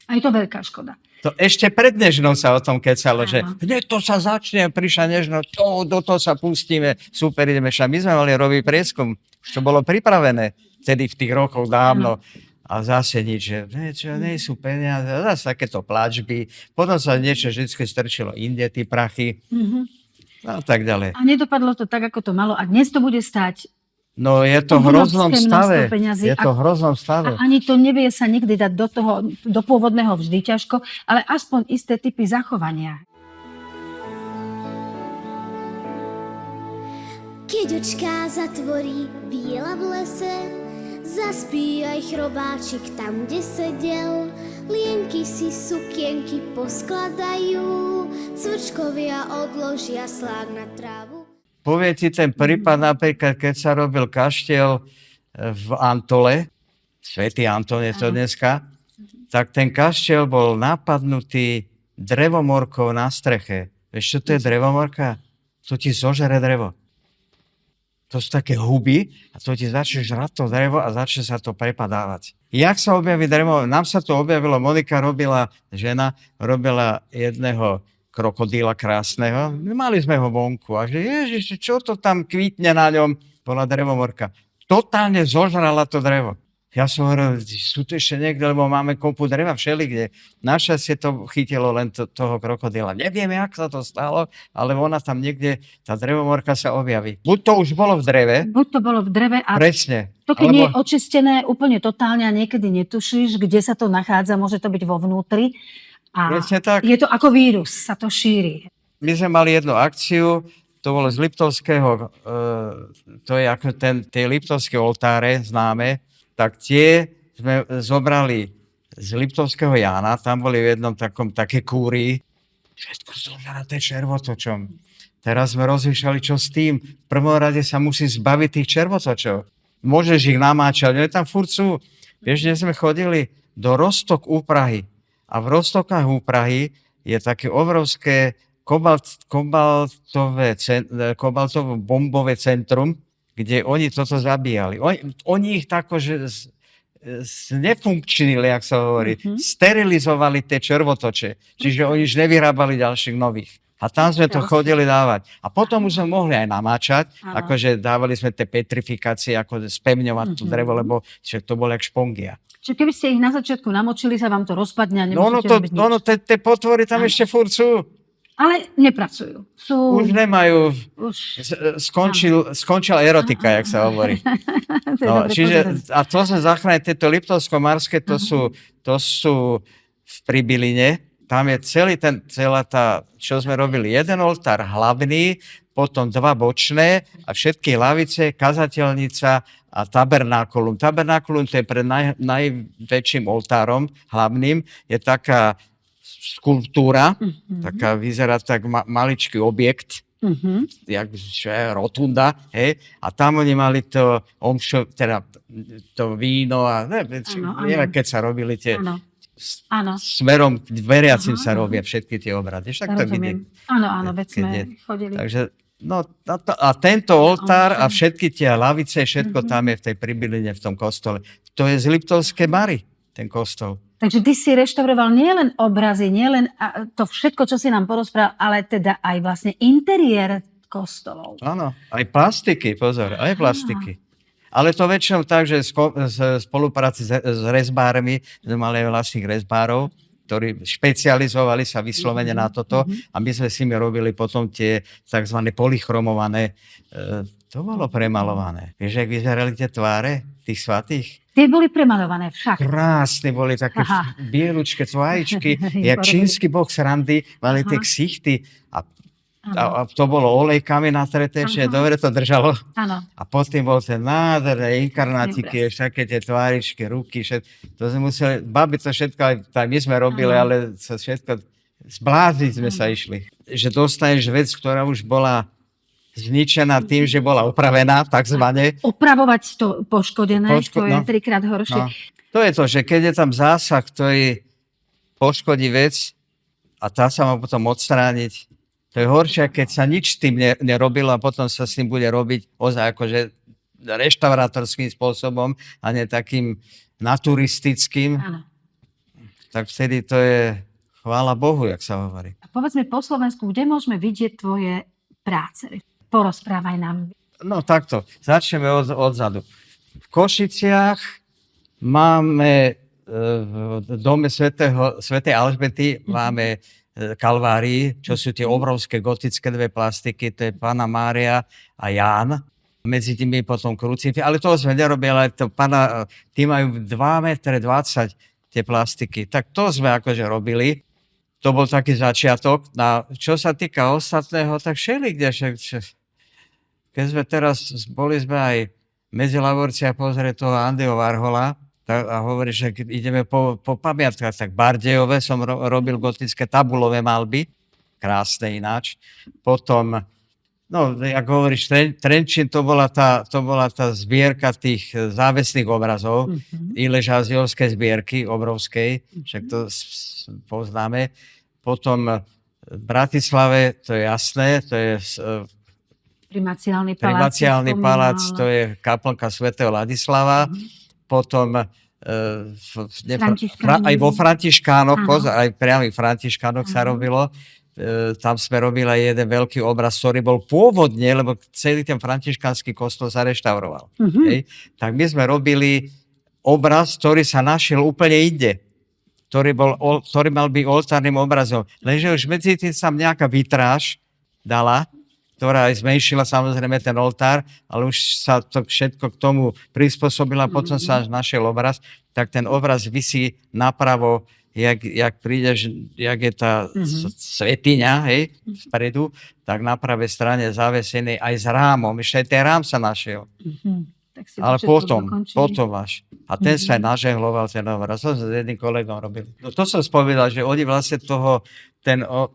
A je to veľká škoda. To ešte pred Nežnou sa o tom kecalo, že hneď to sa začne, prišla Nežno, do toho sa pustíme, super, ideme. My sme mali robiť prieskum, už to bolo pripravené vtedy v tých rokoch dávno. A zase nič, že nie sú peniaze, zase takéto plačby. Potom sa niečo vždy strčilo inde, tí prachy. A tak ďalej. A nedopadlo to tak, ako to malo. A dnes to bude stáť. No je to v hroznom stave. Peňazí. Je to v hroznom stave. A ani to nevie sa nikdy dať do pôvodného vždy ťažko, ale aspoň isté typy zachovania. Keď očká zatvorí biela v lese, zaspí aj chrobáčik tam, kde sedel. Lienky si sukienky poskladajú, cvrčkovia odložia slák na trávu. Povie ti ten prípad napríklad, keď sa robil kaštiel v Antole, Svätý Anton je to dneska, tak ten kaštiel bol napadnutý drevomorkou na streche. Vieš, čo to je drevomorka? To ti zožere drevo. To sú také huby a to ti začne žrať to drevo a začne sa to prepadávať. Jak sa objaví drevo? Nám sa to objavilo, Monika robila jedného krokodíla krásneho. Mali sme ho vonku a že ježiš, čo to tam kvítne na ňom? Bola drevomorka. Totálne zožrala to drevo. Ja som hovoril, sú tu ešte niekde, lebo máme kopu dreva všelikde. Našťastie to chytilo len toho krokodíla. Neviem, jak sa to stalo, ale ona tam niekde, tá drevomorka sa objaví. Buď to už bolo v dreve. Buď to bolo v dreve a presne. To keď nie je očistené úplne totálne a niekedy netušíš, kde sa to nachádza, môže to byť vo vnútri. A je to ako vírus, sa to šíri. My sme mali jednu akciu, to bolo z Liptovského, to je ako tie Liptovské oltáre známe, tak tie sme zobrali z Liptovského Jána, tam boli v jednom také kúrii, všetko zožraté červotočom. Teraz sme rozmýšľali, čo s tým. V prvom rade sa musí zbaviť tých červotočov. Môžeš ich namáčať, oni tam furt sú. Vieš, kde sme chodili? Do Roztok u Prahy. A v Roztokách u Prahy je také obrovské kobaltovo-bombové centrum, kde oni toto zabíjali. Oni ich tako, že znefunkčnili, jak sa hovorí, sterilizovali tie červotoče. Čiže oni už nevyrábali ďalších nových. A tam sme to chodili dávať. A potom už sme mohli aj namáčať, akože dávali sme tie petrifikácie, ako spevňovať tú drevo, lebo to bolo jak špongia. Čiže keby ste ich na začiatku namočili, sa vám to rozpadne a nemôžete robiť nič. Tie potvory tam ešte furt sú. Ale nepracujú. Už nemajú. Skončila erotika, jak sa hovorí. No, čiže, a to sme zachránili, tieto Liptovsko-Marské, to sú v Pribiline. Tam je celá tá, čo sme robili, jeden oltár hlavný, potom dva bočné a všetky lavice, kazateľnica a tabernákulum. Tabernákulum to je pred najväčším oltárom hlavným. Je taká skulptúra, taká vyzerá tak maličký objekt, rotunda, hej, a tam oni mali to omšo, teda to víno a neviem, keď sa robili tie Áno. smerom k veriacim sa robia všetky tie obrady. Však to Rozumiem. Áno, veď sme chodili. Takže, a tento oltár a všetky tie lavice, všetko tam je v tej pribyline, v tom kostole. To je z Liptovskej Mary, ten kostol. Takže ty si reštauroval nielen obrazy, nielen to všetko, čo si nám porozprával, ale teda aj vlastne interiér kostolov. Áno, aj plastiky, pozor, aj plastiky. Ale to väčšinou tak, že spolupráci s rezbármi, sme mali aj vlastných rezbárov, ktorí špecializovali sa vyslovene na toto a my sme s nimi robili potom tie tzv. Polychromované. To bolo premalované. Vieš, jak vyzerali tie tváre tých svatých? Tie boli premalované však. Krásne boli také bielučké tváričky, jak čínsky boh srandy, mali tie ksichty a to bolo olejkami natreté, že dobre to držalo. Áno. A potom bol ten nádherné inkarnátiky, také tie tváričky, ruky, to sme museli, babi to všetko, aj my sme robili, ale to všetko, zbláziť sme sa išli. Že dostaneš vec, ktorá už bola zničená tým, že bola opravená, takzvané. Opravovať to poškodené, to je trikrát horšie. No. To je to, že keď je tam zásah, ktorý poškodí vec a tá sa má potom odstrániť, to je horšie, keď sa nič s tým nerobilo a potom sa s tým bude robiť ozaj akože reštaurátorským spôsobom a nie takým naturistickým. Áno. Tak vtedy to je chvála Bohu, jak sa hovorí. A povedz mi po Slovensku, kde môžeme vidieť tvoje práce? Porozprávaj nám. No takto, začneme odzadu. V Košiciach máme v dome svätej Alžbety máme Kalvárii, čo sú tie obrovské gotické dve plastiky, to je Panna Mária a Ján. Medzi tými potom krucifix, ale toho sme nerobili, ale tí majú 2,20 m tie plastiky. Tak to sme akože robili. To bol taký začiatok. Čo sa týka ostatného, tak všelikde. Keď sme teraz, boli sme aj medzi Lavorci a pozrieť toho Andyho Warhola a hovorí, že ideme po pamiatkách, tak Bardejove som robil gotické tabulové malby, krásne ináč. Potom, jak hovoríš, Trenčín, to bola tá zbierka tých závesných obrazov, Iležáziovskej zbierky, obrovskej, však to poznáme. Potom v Bratislave, to je jasné, to je Primaciálny palác, to je kaplnka svätého Ladislava. Potom aj vo Františkánoch, aj priamých Františkánoch sa robilo. Tam sme robili aj jeden veľký obraz, ktorý bol pôvodne, lebo celý ten františkánsky kostol sa reštauroval. Tak my sme robili obraz, ktorý sa našiel úplne inde. Ktorý mal byť oltárnym obrazom. Lenže už medzi tým sa nejaká vitráž dala, ktorá aj zmenšila samozrejme ten oltár, ale už sa to všetko k tomu prispôsobila, potom sa až našiel obraz, tak ten obraz visí napravo, jak prídeš, jak je tá svetiňa, hej, vpredu, tak na pravej strane zavesený aj s rámom. Ešte aj ten rám sa našiel. Ale potom až. A ten sa aj nažehloval, ten obraz. To s jedným kolegom robil. No to som spovedal, že oni vlastne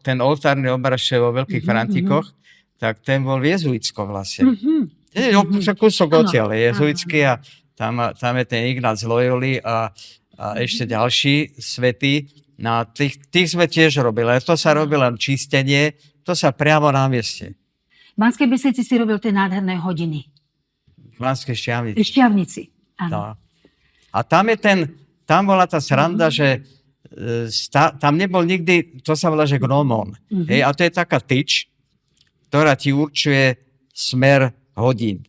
ten oltárny obraz vo Veľkých Frantikoch, tak ten bol v jezuitskom vlastne. Kúsok odtiaľ je jezuitský a tam je ten Ignác Loyoli a ešte ďalší svätí. No tých sme tiež robili. To sa robilo len čistenie, to sa priamo na mieste. V Banskej Bystrici si robil tie nádherné hodiny. V Banskej Štiavnici. Štiavnici, áno. No. A tam bola tá sranda, že tam nebol nikdy, to sa volá, že gnomon. A to je taká tyč, ktorá ti určuje smer hodín.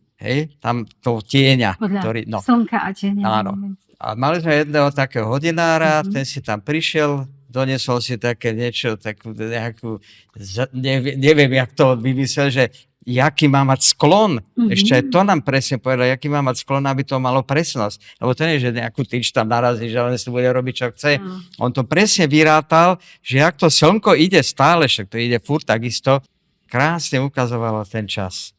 Tam toho tieňa. Podľa slnka a tieňa. Áno. A mali sme jedného takého hodinára, ten si tam prišiel, doniesol si také niečo, takú nejakú, neviem, jak to vymyslel, že jaký má mať sklon. Ešte aj to nám presne povedal, jaký má mať sklon, aby to malo presnosť. Lebo to nie je, že nejakú tyč tam narazí, že on si bude robiť, čo chce. On to presne vyrátal, že jak to slnko ide stále, však to ide furt takisto, krásne ukazovalo ten čas.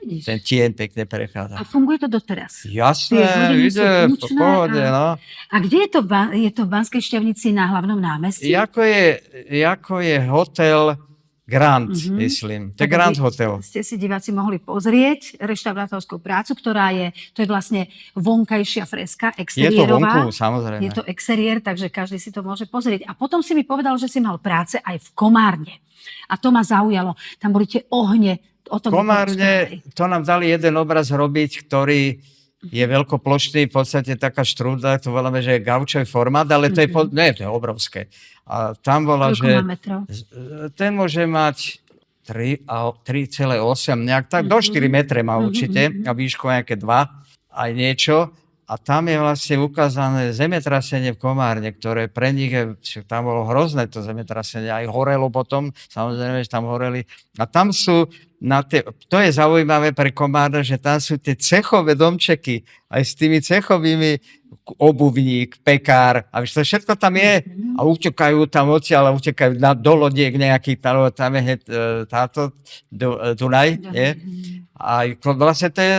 Vidíš. Ten tieň pekne prechádza. A funguje to doteraz? Jasné, ide, po pohode, no. A kde je to? Je to v Banskej Štiavnici na hlavnom námestí? Ako je hotel Grand, myslím. To je Tak Grand aby Hotel. Ste si diváci mohli pozrieť reštaurátorskú prácu, ktorá to je vlastne vonkajšia freska, Je to exteriérová. vonku, samozrejme. Je to exteriér, takže každý si to môže pozrieť. A potom si mi povedal, že si mal práce aj v Komárne. A to ma zaujalo. Tam boli tie ohne. O tom Komárne, to nám dali jeden obraz robiť, ktorý je veľkoplošný, v podstate taká štrúdla, to voláme, že je gaučový formát, ale to je, to je obrovské. A tam bola, Koľko že má metrov? ten môže mať 3,8, nejak tak, do 4 metre má určite, a výšku nejaké 2, aj niečo. A tam je vlastne ukázané zemetrasenie v Komárne, ktoré pre nich tam bolo hrozné to zemetrasenie, aj horelo potom, samozrejme, že tam horeli. A tam sú, to je zaujímavé pre Komárne, že tam sú tie cechové domčeky, aj s tými cechovými obuvník, pekár, a to všetko tam je. A utekajú tam odtiaľ, utekajú do lodiek nejakých, tam je táto Dunaj, je? A vlastne to je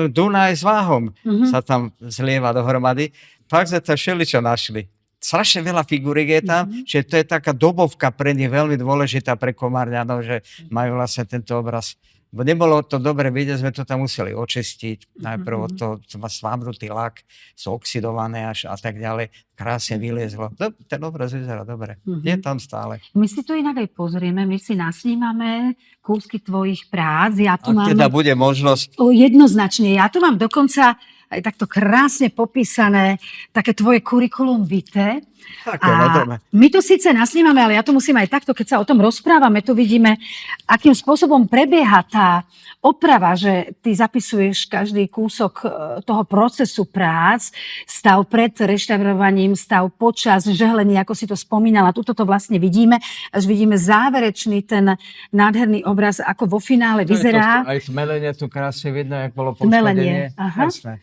Dunaj s Váhom sa tam zlieva dohromady. Fakt sme to všeličo našli. Strašne veľa figúriek je tam, že to je taká dobovka pre nich veľmi dôležitá pre Komárňanov, že majú vlastne tento obraz. Bo nebolo to dobre vidieť, sme to tam museli očistiť. Najprv to svábnutý lak, zoxidované až a tak ďalej. Krásne vyliezlo. Ten obraz vyzerá dobre. Je tam stále. My si to inak aj pozrieme, my si nasnímame kúsky tvojich prác. Ja tu mám teda bude možnosť. jednoznačne. Ja tu mám dokonca aj takto krásne popísané také tvoje kurikulum vitae. Také, no dobre. My to síce nasnímame, ale ja to musím aj takto, keď sa o tom rozprávame, tu vidíme, akým spôsobom prebieha tá oprava, že ty zapisuješ každý kúsok toho procesu prác, stav pred reštaurovaním, stav počas žehlenia, ako si to spomínala. Tuto to vlastne vidíme, až vidíme záverečný ten nádherný obraz, ako vo finále vyzerá. Aj tmelenie tu krásne vidno, jak bolo Tmelenie, poškodenie. aha. Jasné.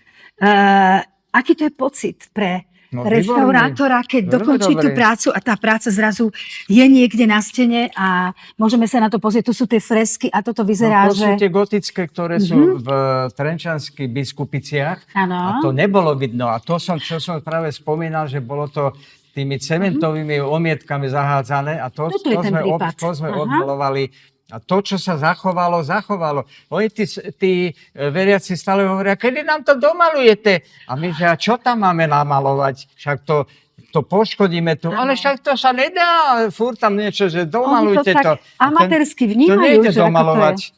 Aký to je pocit pre No, reštaurátora, keď dokončí tú prácu a tá práca zrazu je niekde na stene a môžeme sa na to pozrieť. Tu sú tie fresky a toto vyzerá, to sú že... tie gotické, ktoré sú v Trenčanských Biskupiciach. Áno. A to nebolo vidno. A to čo som práve spomínal, že bolo to tými cementovými omietkami zahádzané a to sme odmalovali. A to, čo sa zachovalo. Oni tí veriaci stále hovoria, kedy nám to domalujete? A my, že a čo tam máme namalovať? Však to poškodíme tu. Ale však to sa nedá. Fúr tam niečo, že domalujte to. Tak amatérsky To vnímajú, nejde že domalovať.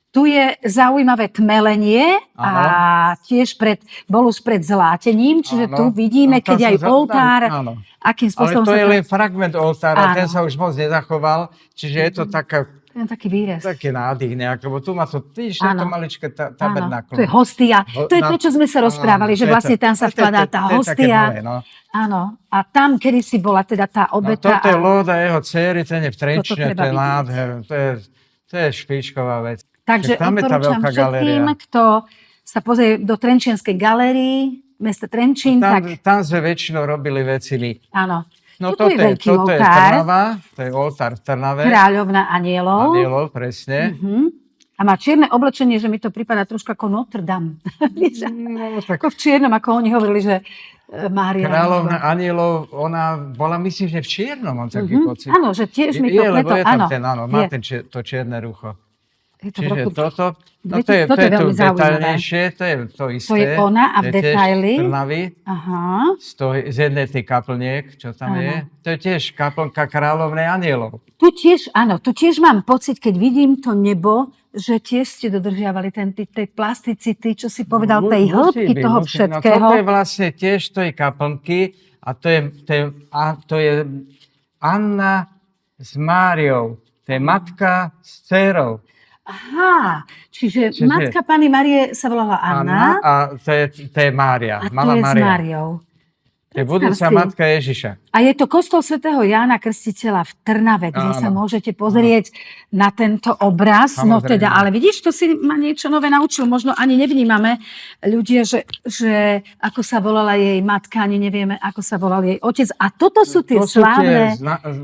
Tu je zaujímavé tmelenie a tiež bolus pred zlátením, čiže tu vidíme, keď aj oltár, akým spôsobom ale to sa je len fragment oltára, ten sa už moc nezachoval, čiže je to taký výrez. také nádych nejak, lebo tu má to, vidíš, to maličké tabernákulo. Tu je hostia. To je to, čo sme sa rozprávali, že vlastne tam sa vkladá tá hostia. Áno. A tam, kedysi bola teda tá obeta. Toto je Lód a jeho dcéry, ten je v Trenčine, to je nádherné. To je špičková vec. Takže odporúčam všetkým, kto sa pozrie do Trenčianskej galérii, mesta Trenčín. Tam sme väčšinou robili veci my. Áno. No toto je veľký toto oltár. Je Trnava, to je oltár v Trnave. Kráľovna anielov. Anielov, presne. A má čierne oblečenie, že mi to prípada trošku ako Notre Dame. Ako v čiernom, ako oni hovorili, že Mária. Kráľovna anielov, ona bola, myslím, že v čiernom, mám taký pocit. Áno, že tiež mi to lebo je tam má je. to čierne rucho. Čiže toto, to je veľmi tu zaujímavé. detailnejšie, to je to isté. To je ona a v detaily. Trnavy, z jednej tej kaplniek, čo tam je. To je tiež kaplnka Kráľovnej anielov. Tu tiež mám pocit, keď vidím to nebo, že tiež ste dodržiavali tej plasticity, čo si povedal, tej hĺbky toho všetkého. No, toto je vlastne tiež tej kaplnky a to je Anna s Máriou. To je matka s dcérou. Aha, čiže matka Panny Márie sa volala Anna. A to je Mária. A to je s Máriou. To je budúca matka Ježiša. A je to kostol svätého Jána Krstiteľa v Trnave, kde sa môžete pozrieť na tento obraz. Samozrejme. No teda, ale vidíš, to si ma niečo nové naučil. Možno ani nevnímame ľudia, že ako sa volala jej matka, ani nevieme, ako sa volal jej otec. A toto sú tie slávne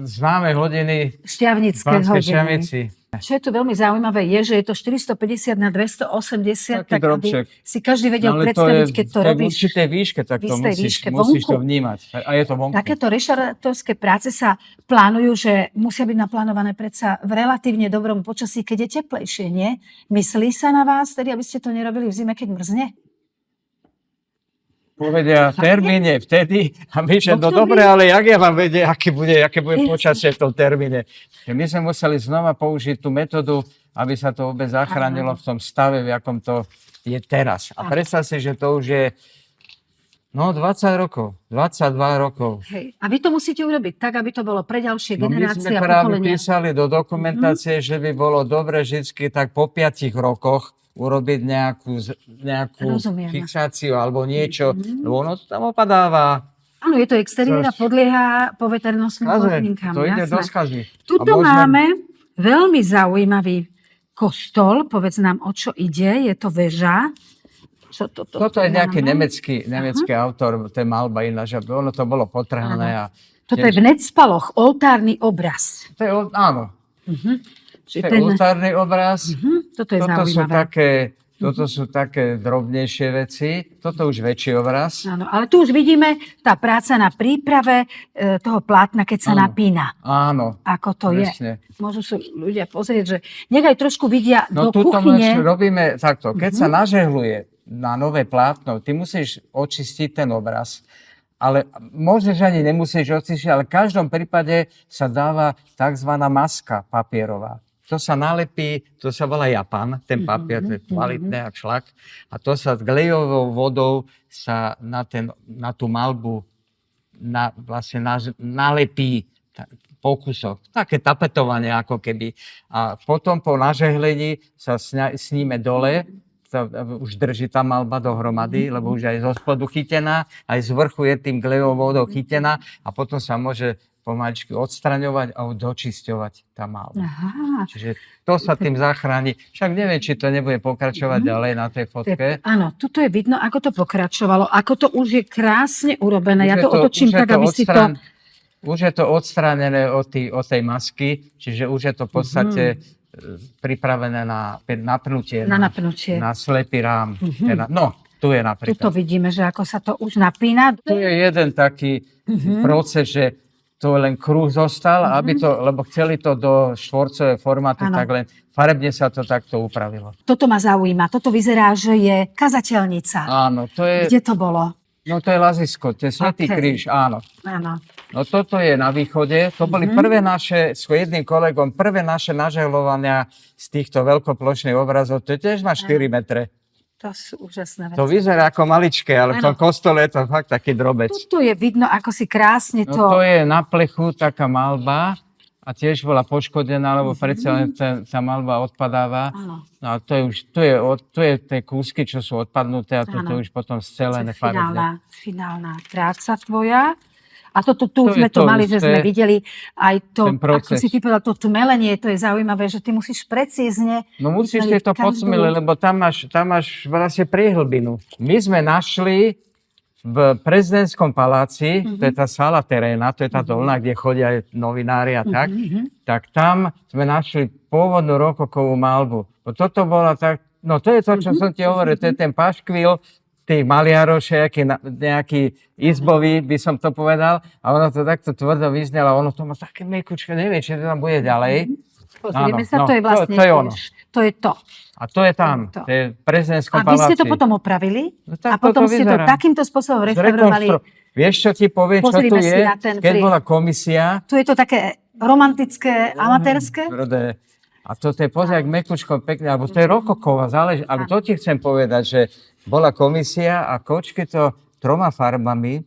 známe hodiny šťavnické v Banskej hodiny. Šťavnici. čo je tu veľmi zaujímavé, je, že je to 450 na 280, Taký tak aby drobček. si každý vedel Ale predstaviť, keď to v robíš. určitej výške, tak v to istej musíš, výške musíš to vonku. vnímať. A je to vonku. Takéto reštaurátorské práce sa plánujú, že musia byť naplánované predsa v relatívne dobrom počasí, keď je teplejšie, nie? Myslí sa na vás tedy, aby ste to nerobili v zime, keď mrzne? Povedia termíne vtedy a my, že no Oktobri? dobre, ale jak ja vám vedie, aké bude počasie v tom termíne. Že my sme museli znova použiť tú metódu, aby sa to vôbec zachránilo v tom stave, v akom to je teraz. A predstav si, že to už je 20 rokov, 22 rokov. Hej. A vy to musíte urobiť tak, aby to bolo pre ďalšie No my generácie sme a práve pokolenia. písali do dokumentácie, že by bolo dobre vždy tak po 5 rokoch urobiť nejakú Rozumiem. fixáciu alebo niečo, lebo ono to tam opadáva. Áno, je to exteriér a podlieha poveternostným podmienkám. To ide do Jasné. skazy. Tuto máme veľmi zaujímavý kostol. Povedz nám, o čo ide. Je to väža. Čo Toto je nejaký máme? nemecký autor, to je malba ináč, ono to bolo potrhané. A Toto je v Necpaloch, oltárny obraz. to je, áno, Čiže to je oltárny obraz. Toto je Toto zaujímavé. Toto sú také drobnejšie veci. Toto už väčší obraz. Áno, ale tu už vidíme tá práca na príprave toho plátna, keď sa Áno. napína. Áno, Ako to presne. je. Môžu sa ľudia pozrieť, že nech aj trošku vidia No do tuto kuchyne. robíme takto. Keď sa nažehluje na nové plátno, ty musíš očistiť ten obraz. Ale môžeš ani nemusíš očistiť, ale v každom prípade sa dáva tzv. Maska papierová. To sa nalepí, to sa volá Japan, ten papier, to je kvalitné jak šlak. A to sa glejovou vodou sa na tú malbu vlastne nalepí po kusoch. Také tapetovanie ako keby. A potom po nažehlení sa sníme dole, už drží tá malba dohromady, lebo už aj zo spodu chytená, aj z vrchu je tým glejovou vodou chytená a potom sa môže pomaličky odstraňovať a dočisťovať tá malba. Aha. Čiže to sa tým zachráni. Však neviem, či to nebude pokračovať ďalej na tej fotke. Áno, tuto je vidno, ako to pokračovalo, ako to už je krásne urobené. Ja to otočím už je tak, aby si to... Už je to odstránené od tej masky, čiže už je to v podstate pripravené na napnutie. Na napnutie. Na slepý rám. No, tu je napríklad. Tuto vidíme, že ako sa to už napína. Tu je jeden taký proces, že to len kruh zostal, aby to, lebo chceli to do štvorcového formátu, tak len farebne sa to takto upravilo. Toto ma zaujíma. Toto vyzerá, že je kazateľnica. Áno, to je... Kde to bolo? No to je Lazisko, to je Svätý kríž, áno. Áno. No toto je na východe. To boli prvé naše, s jedným kolegom, prvé naše nažehlovania z týchto veľkoplošných obrazov. To tiež má 4 metre. To sú úžasné veci. To vyzerá ako maličké, ale v tom kostole je to fakt taký drobec. Tuto je vidno, ako si krásne to... No to je na plechu taká malba a tiež bola poškodená, lebo predsa len tá malba odpadáva. Áno. No a to je už, to je tie kúsky, čo sú odpadnuté a toto je už potom scelené farebne. Finálna práca tvoja. A toto tu To sme je to to mali, že isté, sme videli aj to, ten proces. ako si ty povedal, to tmelenie, to je zaujímavé, že ty musíš precízne... No musíš si to podsmeliť, lebo tam máš vlastne priehlbinu. My sme našli v prezidentskom paláci, to je tá sala teréna, to je tá dolná, kde chodia aj novinári a tak, tak tam sme našli pôvodnú rokokovú malbu. No toto bola tak, no to je to, čo som ti hovoril, to je ten paškvil tých maliarov, nejaký izbový, by som to povedal, a ono to takto tvrdo vyznelo, ono to má také mekučké, neviem, či to tam bude ďalej. Pozrieme Áno, sa, to je vlastne to je ono. To je to. A to je tam, to je v prezidentskom A vy paláci. ste to potom opravili? No tak a potom toto ste to vyzerá. takýmto spôsobom reštaurovali? Vieš, čo ti poviem, čo tu Pozrime si je? na ten Keď bola komisia... Tu je to také romantické, amatérske? Tvrdé. A toto je pozriak mekučko pekné, alebo to je rokoková záležitosť. Ale to ti chcem povedať, že bola komisia a kočky to 3 farbami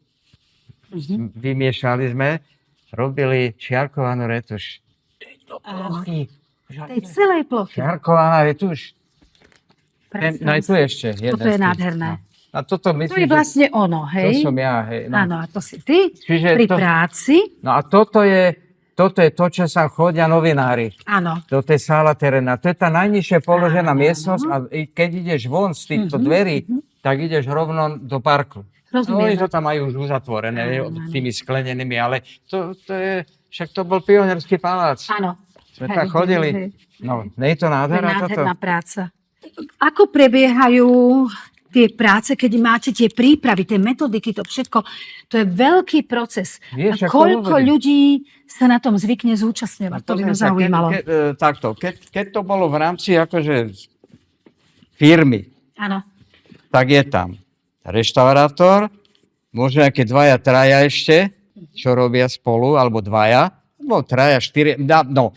vymiešali sme, robili čiarkovanú retuš. Do plochy. Tej celej plochy. Čiarkovaná retuš. No aj tu ešte. Toto je nádherné. A toto To myslím, je vlastne ono, že hej? to som ja, hej. No. Áno, a to si ty Čiže pri práci. No a toto je to, čo sa chodia novinári. Áno. Do tej sála teréna. To je tá najnižšie položená miestnosť a keď ideš von z týchto dverí, tak ideš rovno do parku. No, oni to tam majú už uzatvorené tými sklenenými, ale to je, však to bol pionierský palác. Áno. Sme tam chodili. No, nie je to To je nádhera toto? nádherná práca. Ako prebiehajú tie práce, keď máte tie prípravy, tie metodiky, to všetko? To je veľký proces. Vieš, A ako koľko hovorím. ľudí sa na tom zvykne zúčastňovať? To by ma zaujímalo. Keď to bolo v rámci akože firmy, Áno. tak je tam reštaurátor, možno nejaké dvaja, traja ešte, čo robia spolu, alebo dvaja, alebo traja, štyri, no,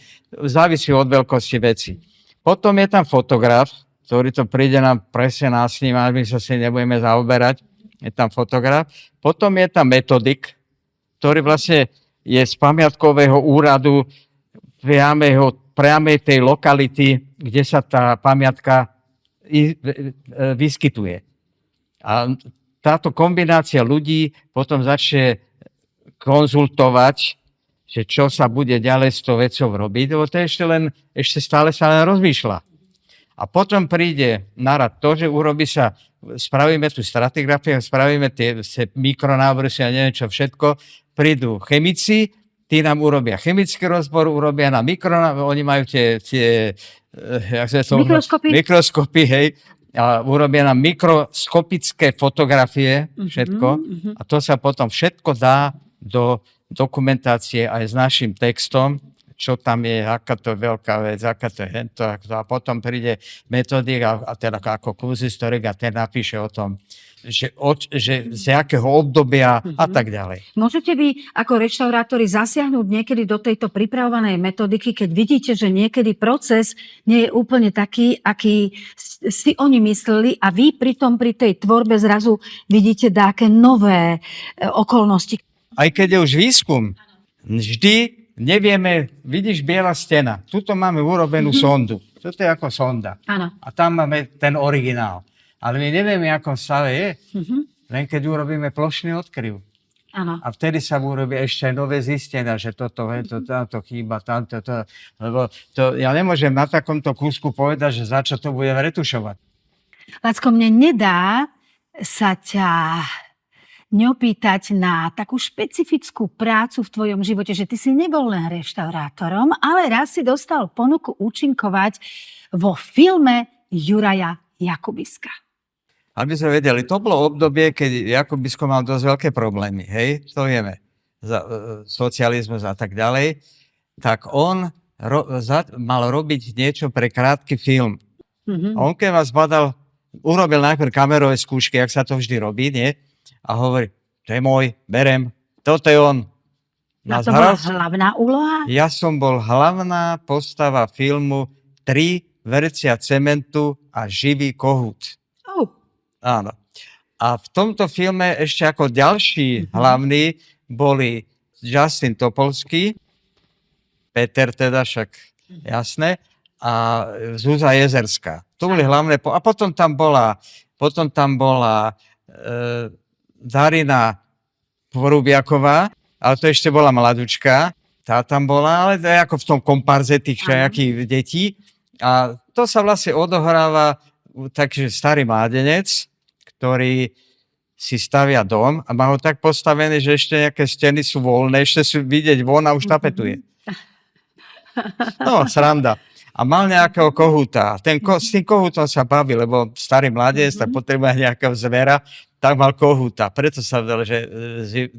závisí od veľkosti veci. Potom je tam fotograf, ktorý to príde nám presne nasnímať, my sa si nebudeme zaoberať, je tam fotograf. Potom je tam metodik, ktorý vlastne je z pamiatkového úradu priamej tej lokality, kde sa tá pamiatka vyskytuje. A táto kombinácia ľudí potom začne konzultovať, že čo sa bude ďalej s tou vecou robiť, lebo to ešte stále sa len rozmýšľa. A potom príde narad to, že spravíme tú stratigrafiu, spravíme tie mikronábrysy a neviem čo všetko, prídu chemici, tí nám urobia chemický rozbor, urobia na oni majú tie mikroskopy, hej, a urobia nám mikroskopické fotografie, všetko, a to sa potom všetko dá do dokumentácie aj s našim textom, čo tam je, aká to je veľká vec, aká to je hento, a potom príde metodik a teda ako kunsthistorik a ten napíše o tom, že z jakého obdobia a tak ďalej. Môžete vy ako reštaurátori zasiahnuť niekedy do tejto pripravovanej metodiky, keď vidíte, že niekedy proces nie je úplne taký, aký si oni mysleli a vy pritom pri tej tvorbe zrazu vidíte dáke nové okolnosti. Aj keď je už výskum, vždy nevieme, vidíš biela stena, tuto máme urobenú sondu, toto je ako sonda. Áno. A tam máme ten originál. Ale my nevieme, akom stave je, len keď urobíme plošný odkryv. Áno. A vtedy sa urobí ešte nové zistenia, že toto chýba, tamto, lebo ja nemôžem na takomto kúsku povedať, že za čo to budem retušovať. Lacko, mne nedá sa ťa neopýtať na takú špecifickú prácu v tvojom živote, že ty si nebol len reštaurátorom, ale raz si dostal ponuku účinkovať vo filme Juraja Jakubiska. Aby sme vedeli, to bolo obdobie, keď Jakubisko mal dosť veľké problémy, hej, to vieme, socializmus a tak ďalej, tak on mal robiť niečo pre krátky film. A on keď vás badal, urobil najprv kamerové skúšky, jak sa to vždy robí, nie? A hovorí, to je môj, berem, toto je on. A to bola hlavná úloha? Ja som bol hlavná postava filmu 3 vrecia cementu a živý kohút. Áno. A v tomto filme ešte ako ďalší hlavní boli Justin Topolský, Peter teda, však jasné, a Zúza Jezerská. To boli hlavné. A potom tam bola Darina Porubiaková, ale to ešte bola mladučka. Tá tam bola, ale to je ako v tom komparze tých všajakých detí. A to sa vlastne odohráva takže starý mládenec, ktorý si stavia dom a má ho tak postavený, že ešte nejaké steny sú voľné, ešte sú vidieť von a už tapetuje. No, sranda. A mal nejakého kohúta. S tým kohútom sa baví, lebo starý mladec, tak potrebuje nejakého zvera, tak mal kohúta. Preto sa vedel, že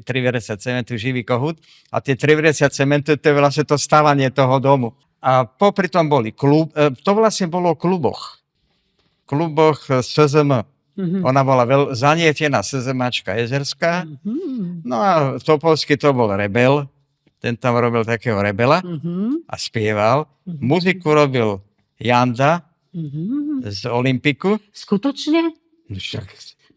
3 vrecia cementu živý kohút. A tie 3 vrecia cementu, to je vlastne to stavanie toho domu. A popri tom boli to vlastne bolo v kluboch SZM. Ona bola zanietená SZMačka Jezerská. No a Topolský to bol rebel. Ten tam robil takého rebela a spieval. Muziku robil Janda z Olympiku. Skutočne?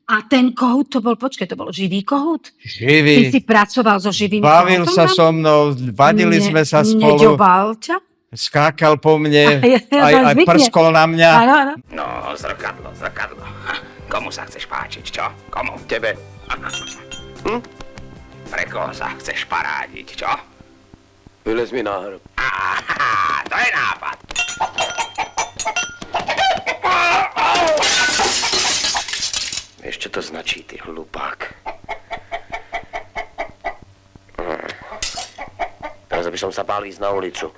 A ten kohút to bol, to bol živý kohút? Živý. Ty si pracoval so živým Bavil kohútom? sa so mnou, vadili sme sa spolu. Neďobal ťa? Skákal po mne, aj prskol na mňa. Áno. No, zrkadlo. Komu sa chceš páčiť, čo? Komu? Tebe. Pre koho sa chceš parádiť, čo? Vylez mi na hrb. Aha, to je nápad. Vieš, čo to značí, ty hlupák? Teraz by som sa bál ísť na ulicu.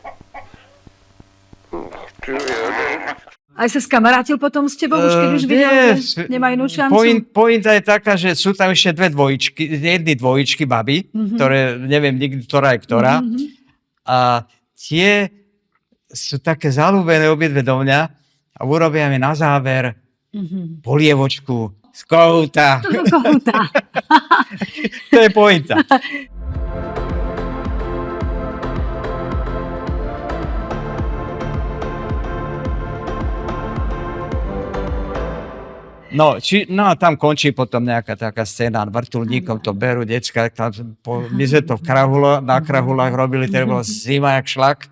Aj sa skamarátil potom s tebou, už keď už videl, že nemá inú šancu? Pointa je taká, že sú tam ešte jedny dvojičky baby, ktoré neviem nikdy, ktorá je ktorá. A tie sú také zalúbené obidve do mňa a urobia mi na záver polievočku z kohúta. Kohúta. To je pointa. No a tam končí potom nejaká taká scéna, vrtuľníkom to berú, decka, my sme to na krahulách robili, to bolo zima jak šlak.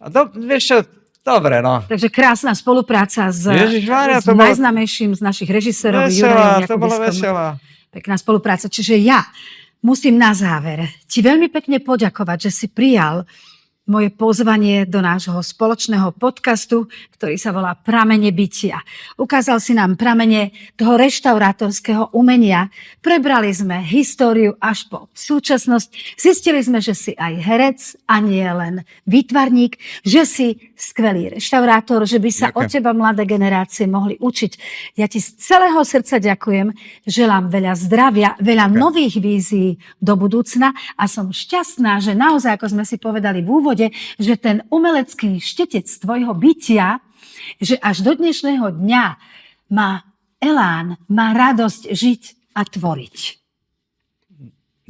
A vieš čo, dobre, no. Takže krásna spolupráca s Ježišmária, najznámejším z našich režisérov, Jurajom Jakubiskom. To bolo veselá. Pekná spolupráca. Čiže ja musím na záver ti veľmi pekne poďakovať, že si prijal moje pozvanie do nášho spoločného podcastu, ktorý sa volá Pramene bytia. Ukázal si nám pramene toho reštaurátorského umenia. Prebrali sme históriu až po súčasnosť. Zistili sme, že si aj herec a nie len výtvarník, že si skvelý reštaurátor, že by sa od teba mladé generácie mohli učiť. Ja ti z celého srdca ďakujem, želám veľa zdravia, veľa nových vízií do budúcna a som šťastná, že naozaj, ako sme si povedali v úvode, že ten umelecký štetec tvojho bytia, že až do dnešného dňa má elán, má radosť žiť a tvoriť.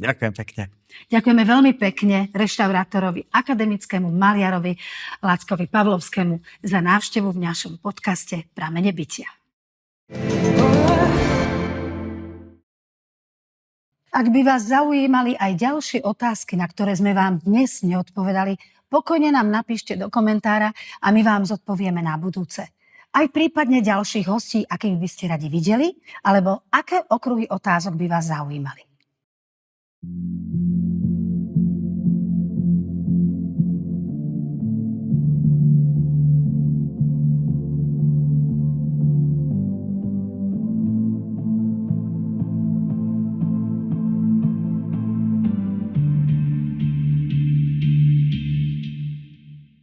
Ďakujem pekne. Ďakujeme veľmi pekne reštaurátorovi, akademickému maliarovi Lackovi Pavlovskému za návštevu v našom podcaste Pramene bytia. Ak by vás zaujímali aj ďalšie otázky, na ktoré sme vám dnes neodpovedali, pokojne nám napíšte do komentára a my vám zodpovieme na budúce. Aj prípadne ďalších hostí, akých by ste radi videli, alebo aké okruhy otázok by vás zaujímali.